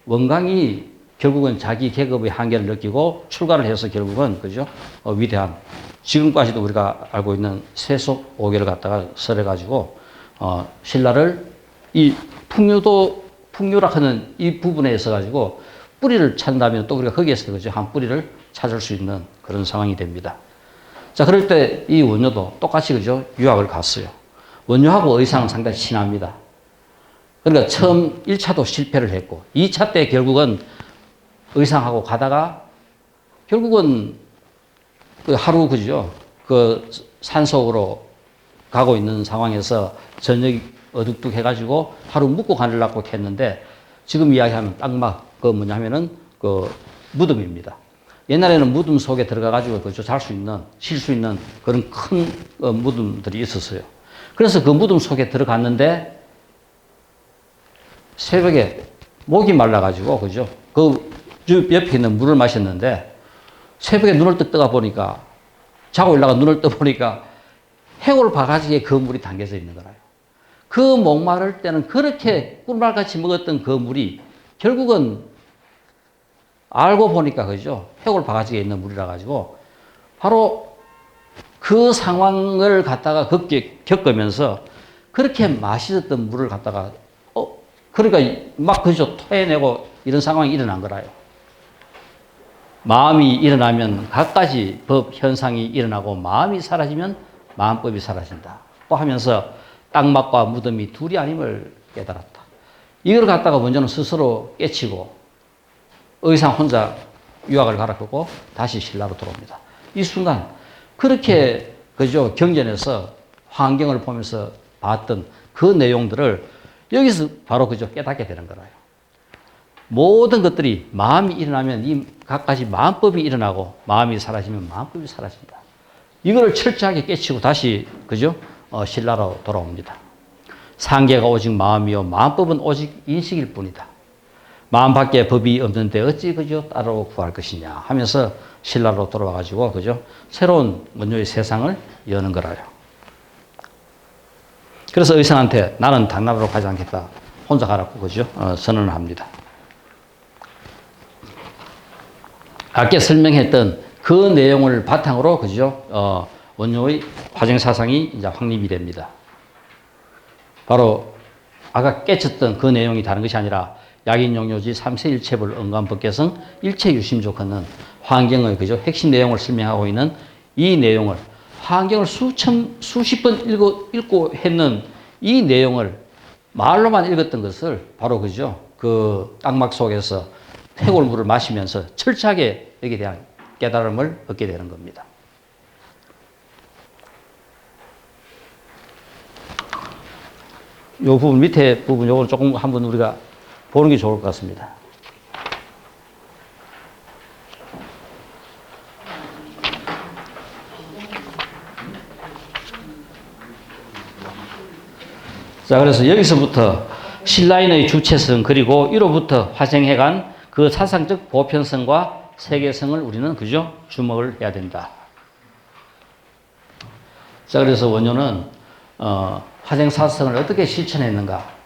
원강이 결국은 자기 계급의 한계를 느끼고 출가를 해서 결국은 그죠? 위대한 지금까지도 우리가 알고 있는 세속 5개를 갖다가 설해가지고 신라를 이 풍류라 하는 이 부분에 있어 가지고 뿌리를 찾는다면 또 우리가 거기에서 그죠? 한 뿌리를 찾을 수 있는 그런 상황이 됩니다. 자, 그럴 때 이 원효도 똑같이 그죠? 유학을 갔어요. 원효하고 의상은 상당히 친합니다. 그러니까 처음 1차도 실패를 했고 2차 때 결국은 의상하고 가다가 결국은 그 하루 그죠? 그 산속으로 가고 있는 상황에서 저녁이 어둑둑 해가지고 하루 묵고 가려고 했는데 지금 이야기하면 딱막 그 뭐냐면은 그 무덤입니다. 옛날에는 무덤 속에 들어가가지고 그죠? 잘 수 있는, 쉴 수 있는 그런 큰 무덤들이 있었어요. 그래서 그 무덤 속에 들어갔는데 새벽에 목이 말라가지고 그죠? 그 옆에 있는 물을 마셨는데 새벽에 눈을 떠 보니까 자고 일어나가 눈을 떠 보니까 해골 바가지에 그 물이 담겨져 있는 거라요. 그 목마를 때는 그렇게 꿀말같이 먹었던 그 물이 결국은 알고 보니까 그죠? 해골 바가지에 있는 물이라 가지고 바로 그 상황을 갖다가 겪으면서 그렇게 맛있었던 물을 갖다가 그러니까 막 그죠? 토해내고 이런 상황이 일어난 거라요. 마음이 일어나면 갖가지 법 현상이 일어나고 마음이 사라지면 마음법이 사라진다. 또 하면서 땅맛과 무덤이 둘이 아님을 깨달았다. 이걸 갖다가 먼저는 스스로 깨치고 의상 혼자 유학을 가라고 다시 신라로 들어옵니다. 이 순간 그렇게 그죠 경전에서 환경을 보면서 봤던 그 내용들을 여기서 바로 그죠 깨닫게 되는 거라요. 모든 것들이 마음이 일어나면 이 갖가지 마음법이 일어나고 마음이 사라지면 마음법이 사라진다. 이거를 철저하게 깨치고 다시 그죠 신라로 돌아옵니다. 상계가 오직 마음이요 마음법은 오직 인식일 뿐이다. 마음 밖에 법이 없는데 어찌 그죠 따로 구할 것이냐 하면서 신라로 돌아와가지고 그죠 새로운 원효의 세상을 여는 거라요. 그래서 의성한테 나는 당나라로 가지 않겠다. 혼자 가라고 그죠 선언을 합니다. 아까 설명했던 그 내용을 바탕으로 그죠 원효의 화정 사상이 이제 확립이 됩니다. 바로 아까 깨쳤던 그 내용이 다른 것이 아니라 약인용료지 삼세일체불 언관법계성 일체유심조 걷는 환경의 그죠 핵심 내용을 설명하고 있는 이 내용을 환경을 수십 번 읽고 했는 이 내용을 말로만 읽었던 것을 바로 그죠 그 땅막 속에서 해골물을 마시면서 철저하게 여기에 대한 깨달음을 얻게 되는 겁니다. 요 부분 밑에 부분 요걸 조금 한번 우리가 보는 게 좋을 것 같습니다. 자, 그래서 여기서부터 신라인의 주체성 그리고 이로부터 화생해간 그 사상적 보편성과 세계성을 우리는 그죠 주목을 해야 된다. 자, 그래서 원효는 화생 사상을 어떻게 실천했는가?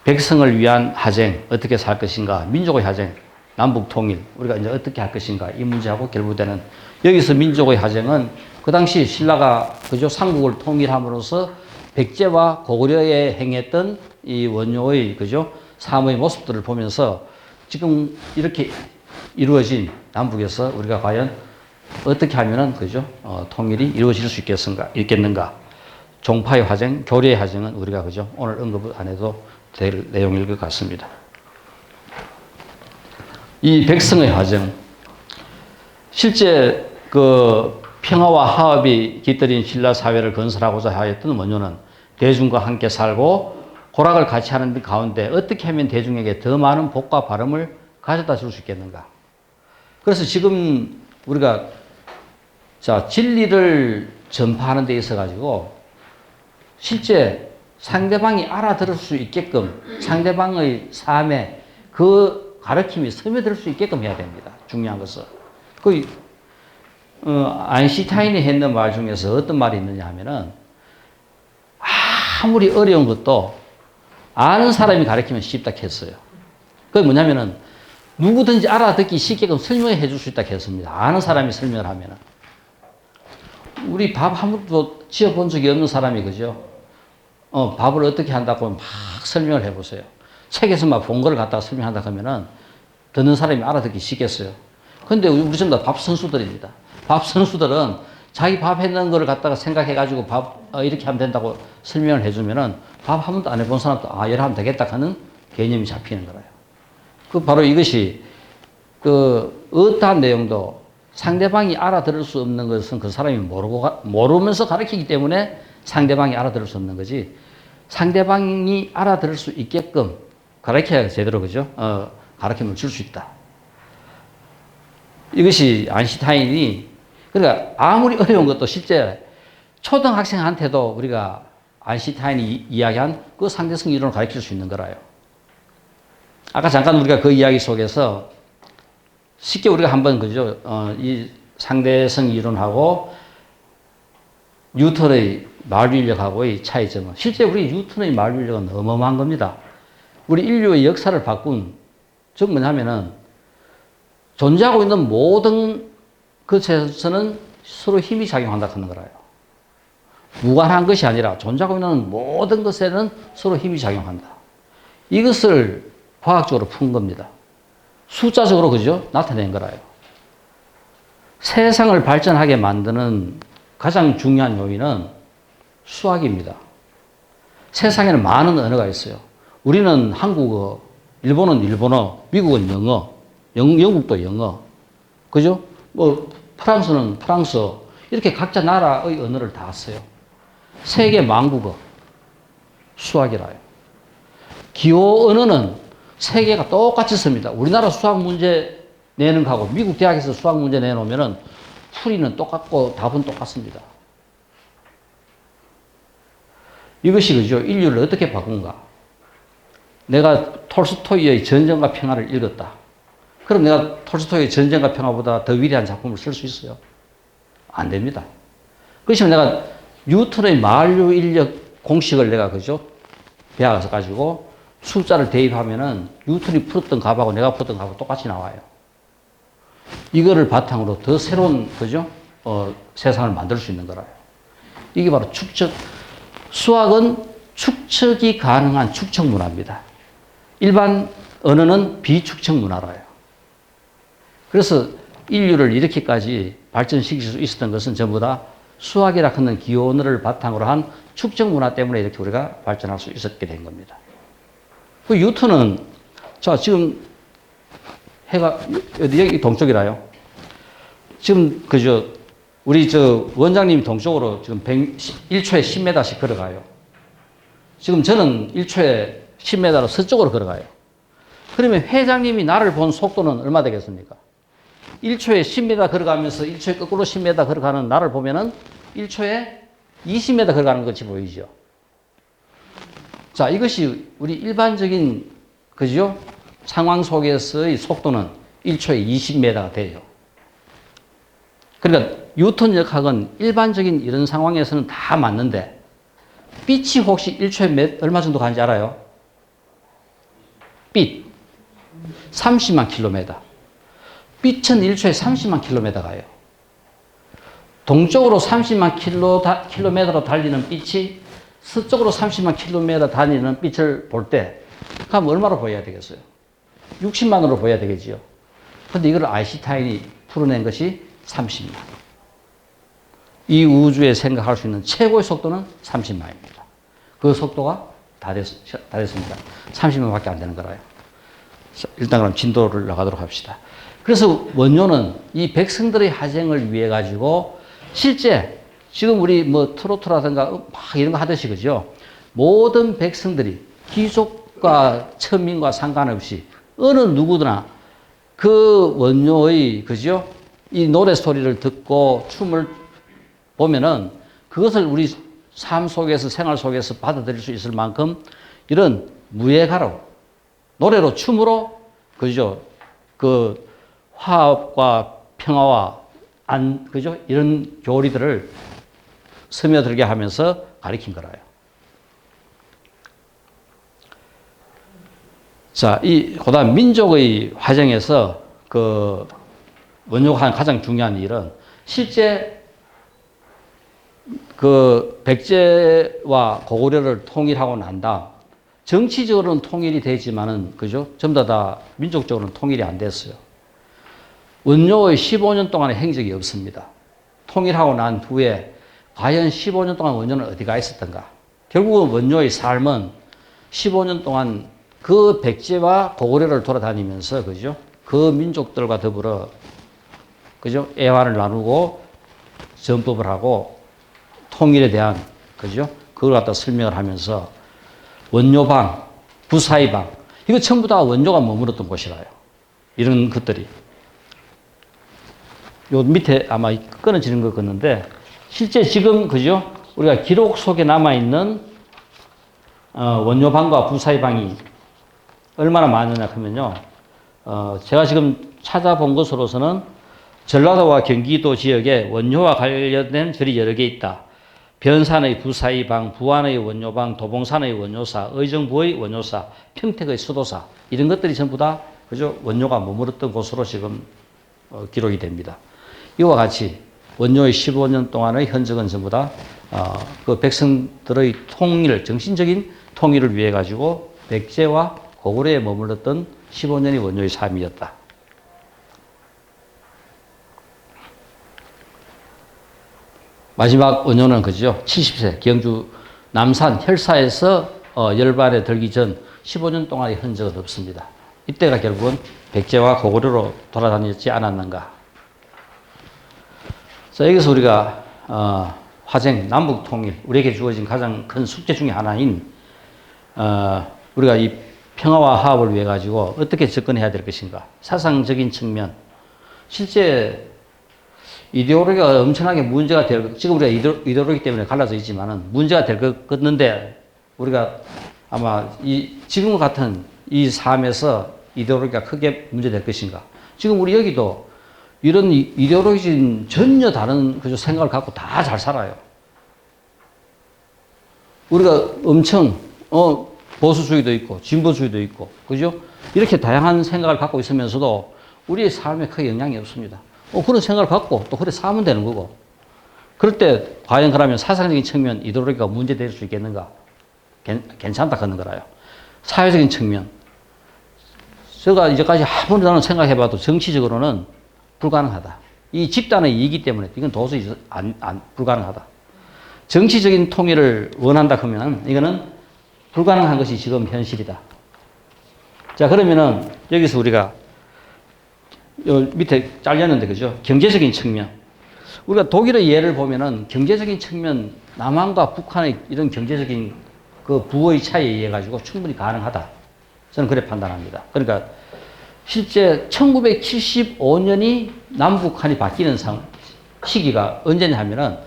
백성을 위한 화쟁, 어떻게 살 것인가? 민족의 화쟁, 남북 통일, 우리가 이제 어떻게 할 것인가? 이 문제하고 결부되는 여기서 민족의 화쟁은 그 당시 신라가 그죠 삼국을 통일함으로써 백제와 고구려에 행했던 이 원효의 그죠 삶의 모습들을 보면서 지금 이렇게 이루어진 남북에서 우리가 과연 어떻게 하면은 그죠 통일이 이루어질 수 있겠는가? 종파의 화쟁, 교리의 화쟁은 우리가 그죠 오늘 언급을 안 해도 될 내용일 것 같습니다. 이 백성의 화쟁, 실제 그 평화와 화합이 깃들인 신라 사회를 건설하고자 하였던 원효는 대중과 함께 살고 고락을 같이 하는 가운데 어떻게 하면 대중에게 더 많은 복과 바람을 가져다 줄 수 있겠는가? 그래서 지금 우리가 진리를 전파하는 데 있어 가지고 실제 상대방이 알아들을 수 있게끔 상대방의 삶에 그 가르침이 스며들 수 있게끔 해야 됩니다. 중요한 것은. 아인슈타인이 했는 말 중에서 어떤 말이 있느냐 하면은 아무리 어려운 것도 아는 사람이 가르치면 쉽다 했어요. 그게 뭐냐면은 누구든지 알아듣기 쉽게끔 설명해 줄 수 있다 했습니다. 아는 사람이 설명을 하면은. 우리 밥 한 번도 지어 본 적이 없는 사람이, 그죠? 밥을 어떻게 한다고 막 설명을 해 보세요. 책에서 막 본 걸 갖다가 설명한다 하면은 듣는 사람이 알아듣기 쉽겠어요. 근데 우리 전부 다 밥 선수들입니다. 밥 선수들은 자기 밥 했는 걸 갖다가 생각해 가지고 이렇게 하면 된다고 설명을 해 주면은 밥 한 번도 안 해본 사람도 이래 하면 되겠다 하는 개념이 잡히는 거예요. 바로 이것이 어떠한 내용도 상대방이 알아들을 수 없는 것은 그 사람이 모르면서 가르치기 때문에 상대방이 알아들을 수 없는 거지, 상대방이 알아들을 수 있게끔 가르쳐야 제대로, 그죠? 가르침을 줄 수 있다. 이것이 아인슈타인이, 그러니까 아무리 어려운 것도 실제 초등학생한테도 우리가 아인슈타인이 이야기한 그 상대성 이론을 가르칠 수 있는 거라요. 아까 잠깐 우리가 그 이야기 속에서 쉽게 우리가 한번, 그죠? 이 상대성 이론하고 뉴턴의 만류인력하고의 차이점은, 실제 우리 뉴턴의 만류인력은 어마어마한 겁니다. 우리 인류의 역사를 바꾼, 즉 뭐냐면은 존재하고 있는 모든 것에서는 서로 힘이 작용한다 하는 거라요. 무관한 것이 아니라 존재하고 있는 모든 것에는 서로 힘이 작용한다. 이것을 과학적으로 푼 겁니다. 숫자적으로, 그죠? 나타낸 거라요. 세상을 발전하게 만드는 가장 중요한 요인은 수학입니다. 세상에는 많은 언어가 있어요. 우리는 한국어, 일본은 일본어, 미국은 영어, 영국도 영어, 그죠? 프랑스는 프랑스어, 이렇게 각자 나라의 언어를 다 써요. 세계 만국어, 수학이라요. 기호 언어는 세계가 똑같이 씁니다. 우리나라 수학 문제 내는 거하고 미국 대학에서 수학 문제 내놓으면은 풀이는 똑같고 답은 똑같습니다. 이것이, 그죠? 인류를 어떻게 바꾼가? 내가 톨스토이의 전쟁과 평화를 읽었다. 그럼 내가 톨스토이의 전쟁과 평화보다 더 위대한 작품을 쓸 수 있어요? 안 됩니다. 그렇지만 내가 뉴턴의 만류 인력 공식을 내가, 그죠? 배워서 가지고 숫자를 대입하면은 뉴턴이 풀었던 값하고 내가 풀었던 값하고 똑같이 나와요. 이거를 바탕으로 더 새로운, 그죠? 세상을 만들 수 있는 거라요. 이게 바로 축적, 수학은 축적이 가능한 축적 문화입니다. 일반 언어는 비축적 문화라요. 그래서 인류를 이렇게까지 발전시킬 수 있었던 것은 전부 다 수학이라 하는 기호 언어를 바탕으로 한 축적 문화 때문에 이렇게 우리가 발전할 수 있었게 된 겁니다. 그 뉴턴은, 자, 지금 해가, 여기 동쪽이라요. 지금, 그저, 우리 원장님이 동쪽으로 지금 1초에 10m씩 걸어가요. 지금 저는 1초에 10m로 서쪽으로 걸어가요. 그러면 회장님이 나를 본 속도는 얼마 되겠습니까? 1초에 10m 걸어가면서 1초에 거꾸로 10m 걸어가는 나를 보면은 1초에 20m 걸어가는 것이 보이죠. 자, 이것이 우리 일반적인, 그죠? 상황 속에서의 속도는 1초에 20m가 돼요. 그러니까 뉴턴 역학은 일반적인 이런 상황에서는 다 맞는데, 빛이 혹시 1초에 얼마 정도 가는지 알아요? 빛. 30만 킬로미터. 빛은 1초에 30만 킬로미터 가요. 동쪽으로 30만 킬로미터로 달리는 빛이 서쪽으로 30만 킬로미터 다니는 빛을 볼 때, 그럼 얼마로 보여야 되겠어요? 60만으로 보여야 되겠지요. 근데 이걸 아인슈타인이 풀어낸 것이 30만. 이 우주에 생각할 수 있는 최고의 속도는 30만입니다. 그 속도가 다 됐습니다. 30만밖에 안 되는 거라요. 일단 그럼 진도를 나가도록 합시다. 그래서 원료는 이 백성들의 하생을 위해 가지고 실제 지금 우리 트로트라든가 막 이런 거 하듯이, 그죠? 모든 백성들이 귀족과 천민과 상관없이 어느 누구나 그 원료의, 그죠? 이 노래 소리를 듣고 춤을 보면은 그것을 우리 삶 속에서 생활 속에서 받아들일 수 있을 만큼 이런 무예가로 노래로 춤으로 그죠 그 화합과 평화와 그죠 이런 교리들을 스며들게 하면서 가리킨 거라요. 자, 그다음 민족의 화정에서 그 원조가 한 가장 중요한 일은 실제 그 백제와 고구려를 통일하고 난 다음 정치적으로는 통일이 되지만은 그죠? 전부 다 민족적으로는 통일이 안 됐어요. 원조의 15년 동안의 행적이 없습니다. 통일하고 난 후에 과연 15년 동안 원조는 어디가 있었던가? 결국은 원조의 삶은 15년 동안 그 백제와 고구려를 돌아다니면서 그죠? 그 민족들과 더불어 그죠? 애환을 나누고 전법을 하고 통일에 대한 그죠? 그걸 갖다 설명을 하면서 원조방, 부사이방 이거 전부 다 원조가 머물렀던 곳이라요. 이런 것들이 요 밑에 아마 끊어지는 것 같는데 실제 지금 그죠? 우리가 기록 속에 남아 있는 원조방과 부사이방이 얼마나 많으냐 하면요. 제가 지금 찾아본 것으로서는 전라도와 경기도 지역에 원조와 관련된 절이 여러 개 있다. 변산의 부사이방, 부안의 원조방, 도봉산의 원조사, 의정부의 원조사, 평택의 수도사 이런 것들이 전부 다 그죠? 원조가 머물렀던 곳으로 지금 기록이 됩니다. 이와 같이 원조의 15년 동안의 흔적은 전부 다 그 백성들의 통일, 정신적인 통일을 위해 가지고 백제와 고구려에 머물렀던 15년이 원조의 삶이었다. 마지막 원조는 그죠? 70세 경주 남산 혈사에서 열반에 들기 전 15년 동안의 흔적은 없습니다. 이때가 결국은 백제와 고구려로 돌아다녔지 않았는가. 자, 여기서 우리가 화정, 남북 통일, 우리에게 주어진 가장 큰 숙제 중에 하나인 우리가 이 평화와 화합을 위해 가지고 어떻게 접근해야 될 것인가. 사상적인 측면, 실제 이데올로기가 엄청나게 문제가 지금 우리가 이데올로기 때문에 갈라져 있지만은 문제가 될 것 같는데 우리가 아마 지금 같은 이 삶에서 이데올로기가 크게 문제될 것인가. 지금 우리 여기도 이런 이데올로기는 전혀 다른 그저 생각을 갖고 다 잘 살아요. 우리가 엄청 보수주의도 있고 진보주의도 있고 그죠? 이렇게 다양한 생각을 갖고 있으면서도 우리의 삶에 크게 영향이 없습니다. 그런 생각을 갖고 또 그래 살면 되는 거고. 그럴 때 과연 그러면 사상적인 측면 이데올로기가 문제될 수 있겠는가? 괜찮다 그런 거라요. 사회적인 측면. 제가 이제까지 아무리 나는 생각해봐도 정치적으로는 불가능하다. 이 집단의 이익이기 때문에 이건 도저히 불가능하다. 정치적인 통일을 원한다 그러면 이거는 불가능한 것이 지금 현실이다. 자, 그러면은 여기서 우리가 요 밑에 잘렸는데 그죠? 경제적인 측면. 우리가 독일의 예를 보면은 경제적인 측면 남한과 북한의 이런 경제적인 그 부의 차이에 의해 가지고 충분히 가능하다. 저는 그래 판단합니다. 그러니까 실제 1975년이 남북한이 바뀌는 시기가 언제냐 하면은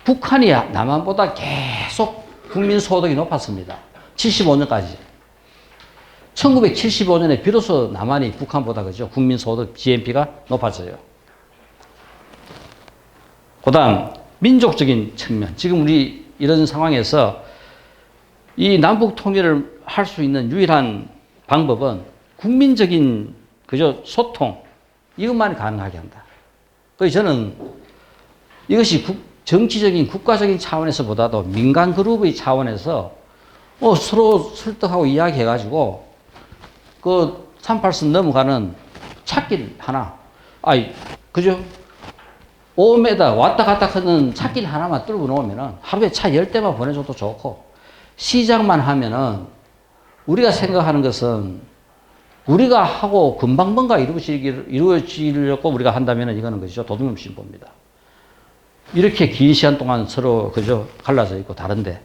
북한이 남한보다 계속 국민 소득이 높았습니다. 75년까지. 1975년에 비로소 남한이 북한보다 그죠? 국민 소득 GNP가 높아져요. 그다음 민족적인 측면. 지금 우리 이런 상황에서 이 남북 통일을 할 수 있는 유일한 방법은 국민적인 그죠? 소통 이것만이 가능하게 한다. 그래서 저는 이것이 정치적인 국가적인 차원에서보다도 민간 그룹의 차원에서 서로 설득하고 이야기해가지고 그 38선 넘어가는 찻길 하나, 그죠? 5m 왔다 갔다 하는 찻길 하나만 뚫고 놓으면은 하루에 차 10대만 보내줘도 좋고, 시작만 하면은 우리가 생각하는 것은 우리가 하고 금방 뭔가 이루어지려고 우리가 한다면은 이거는 그죠? 도둑놈 신보입니다. 이렇게 긴 시간 동안 서로 그죠? 갈라져 있고 다른데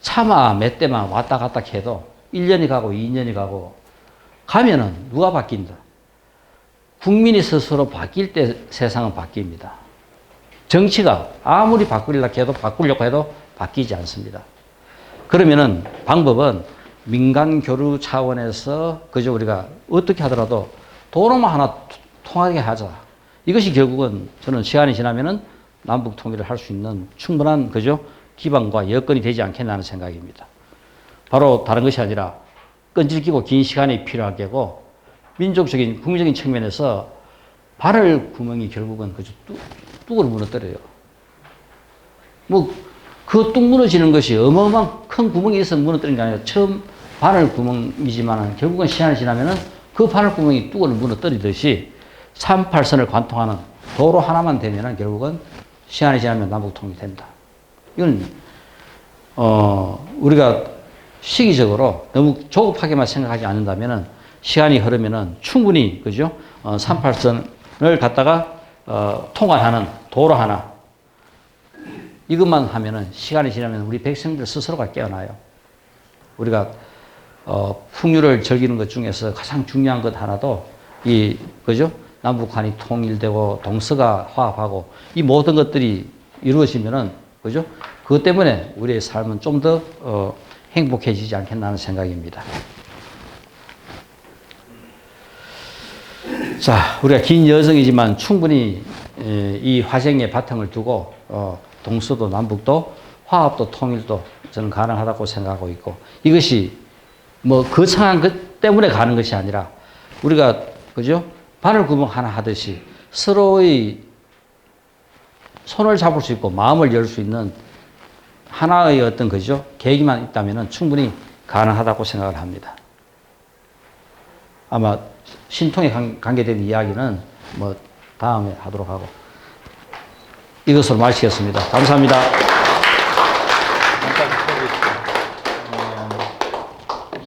차마 몇 대만 왔다 갔다 해도 1년이 가고 2년이 가고 가면은 누가 바뀐다? 국민이 스스로 바뀔 때 세상은 바뀝니다. 정치가 아무리 바꾸려고 해도 바뀌지 않습니다. 그러면은 방법은 민간 교류 차원에서 그저 우리가 어떻게 하더라도 도로만 하나 통하게 하자. 이것이 결국은 저는 시간이 지나면은 남북 통일을 할 수 있는 충분한 그죠 기반과 여건이 되지 않겠나 하는 생각입니다. 바로 다른 것이 아니라 끈질기고 긴 시간이 필요할 게고 민족적인 국민적인 측면에서 바늘 구멍이 결국은 그저 뚝을 무너뜨려요. 뭐 그 뚝 무너지는 것이 어마어마한 큰 구멍이 있어서 무너뜨리는 게 아니라 처음 바늘 구멍이지만 결국은 시간이 지나면은 그 바늘 구멍이 뚝을 무너뜨리듯이 38선을 관통하는 도로 하나만 되면은 결국은 시간이 지나면 남북 통일이 된다. 이건 우리가 시기적으로 너무 조급하게만 생각하지 않는다면은 시간이 흐르면은 충분히 그죠? 38선을 갖다가 통과하는 도로 하나 이것만 하면은 시간이 지나면 우리 백성들 스스로가 깨어나요. 우리가 풍류를 즐기는 것 중에서 가장 중요한 것 하나도 이 그죠? 남북한이 통일되고 동서가 화합하고 이 모든 것들이 이루어지면은 그죠? 그것 때문에 우리의 삶은 좀 더 행복해지지 않겠나 하는 생각입니다. 자, 우리가 긴 여정이지만 충분히 이 화생의 바탕을 두고 동서도 남북도 화합도 통일도 저는 가능하다고 생각하고 있고 이것이 뭐 거창한 것 때문에 가는 것이 아니라 우리가 그죠? 바늘 구멍 하나 하듯이 서로의 손을 잡을 수 있고 마음을 열 수 있는 하나의 어떤 그죠? 계기만 있다면 충분히 가능하다고 생각을 합니다. 아마 신통에 관계된 이야기는 뭐 다음에 하도록 하고 이것으로 마치겠습니다. 감사합니다.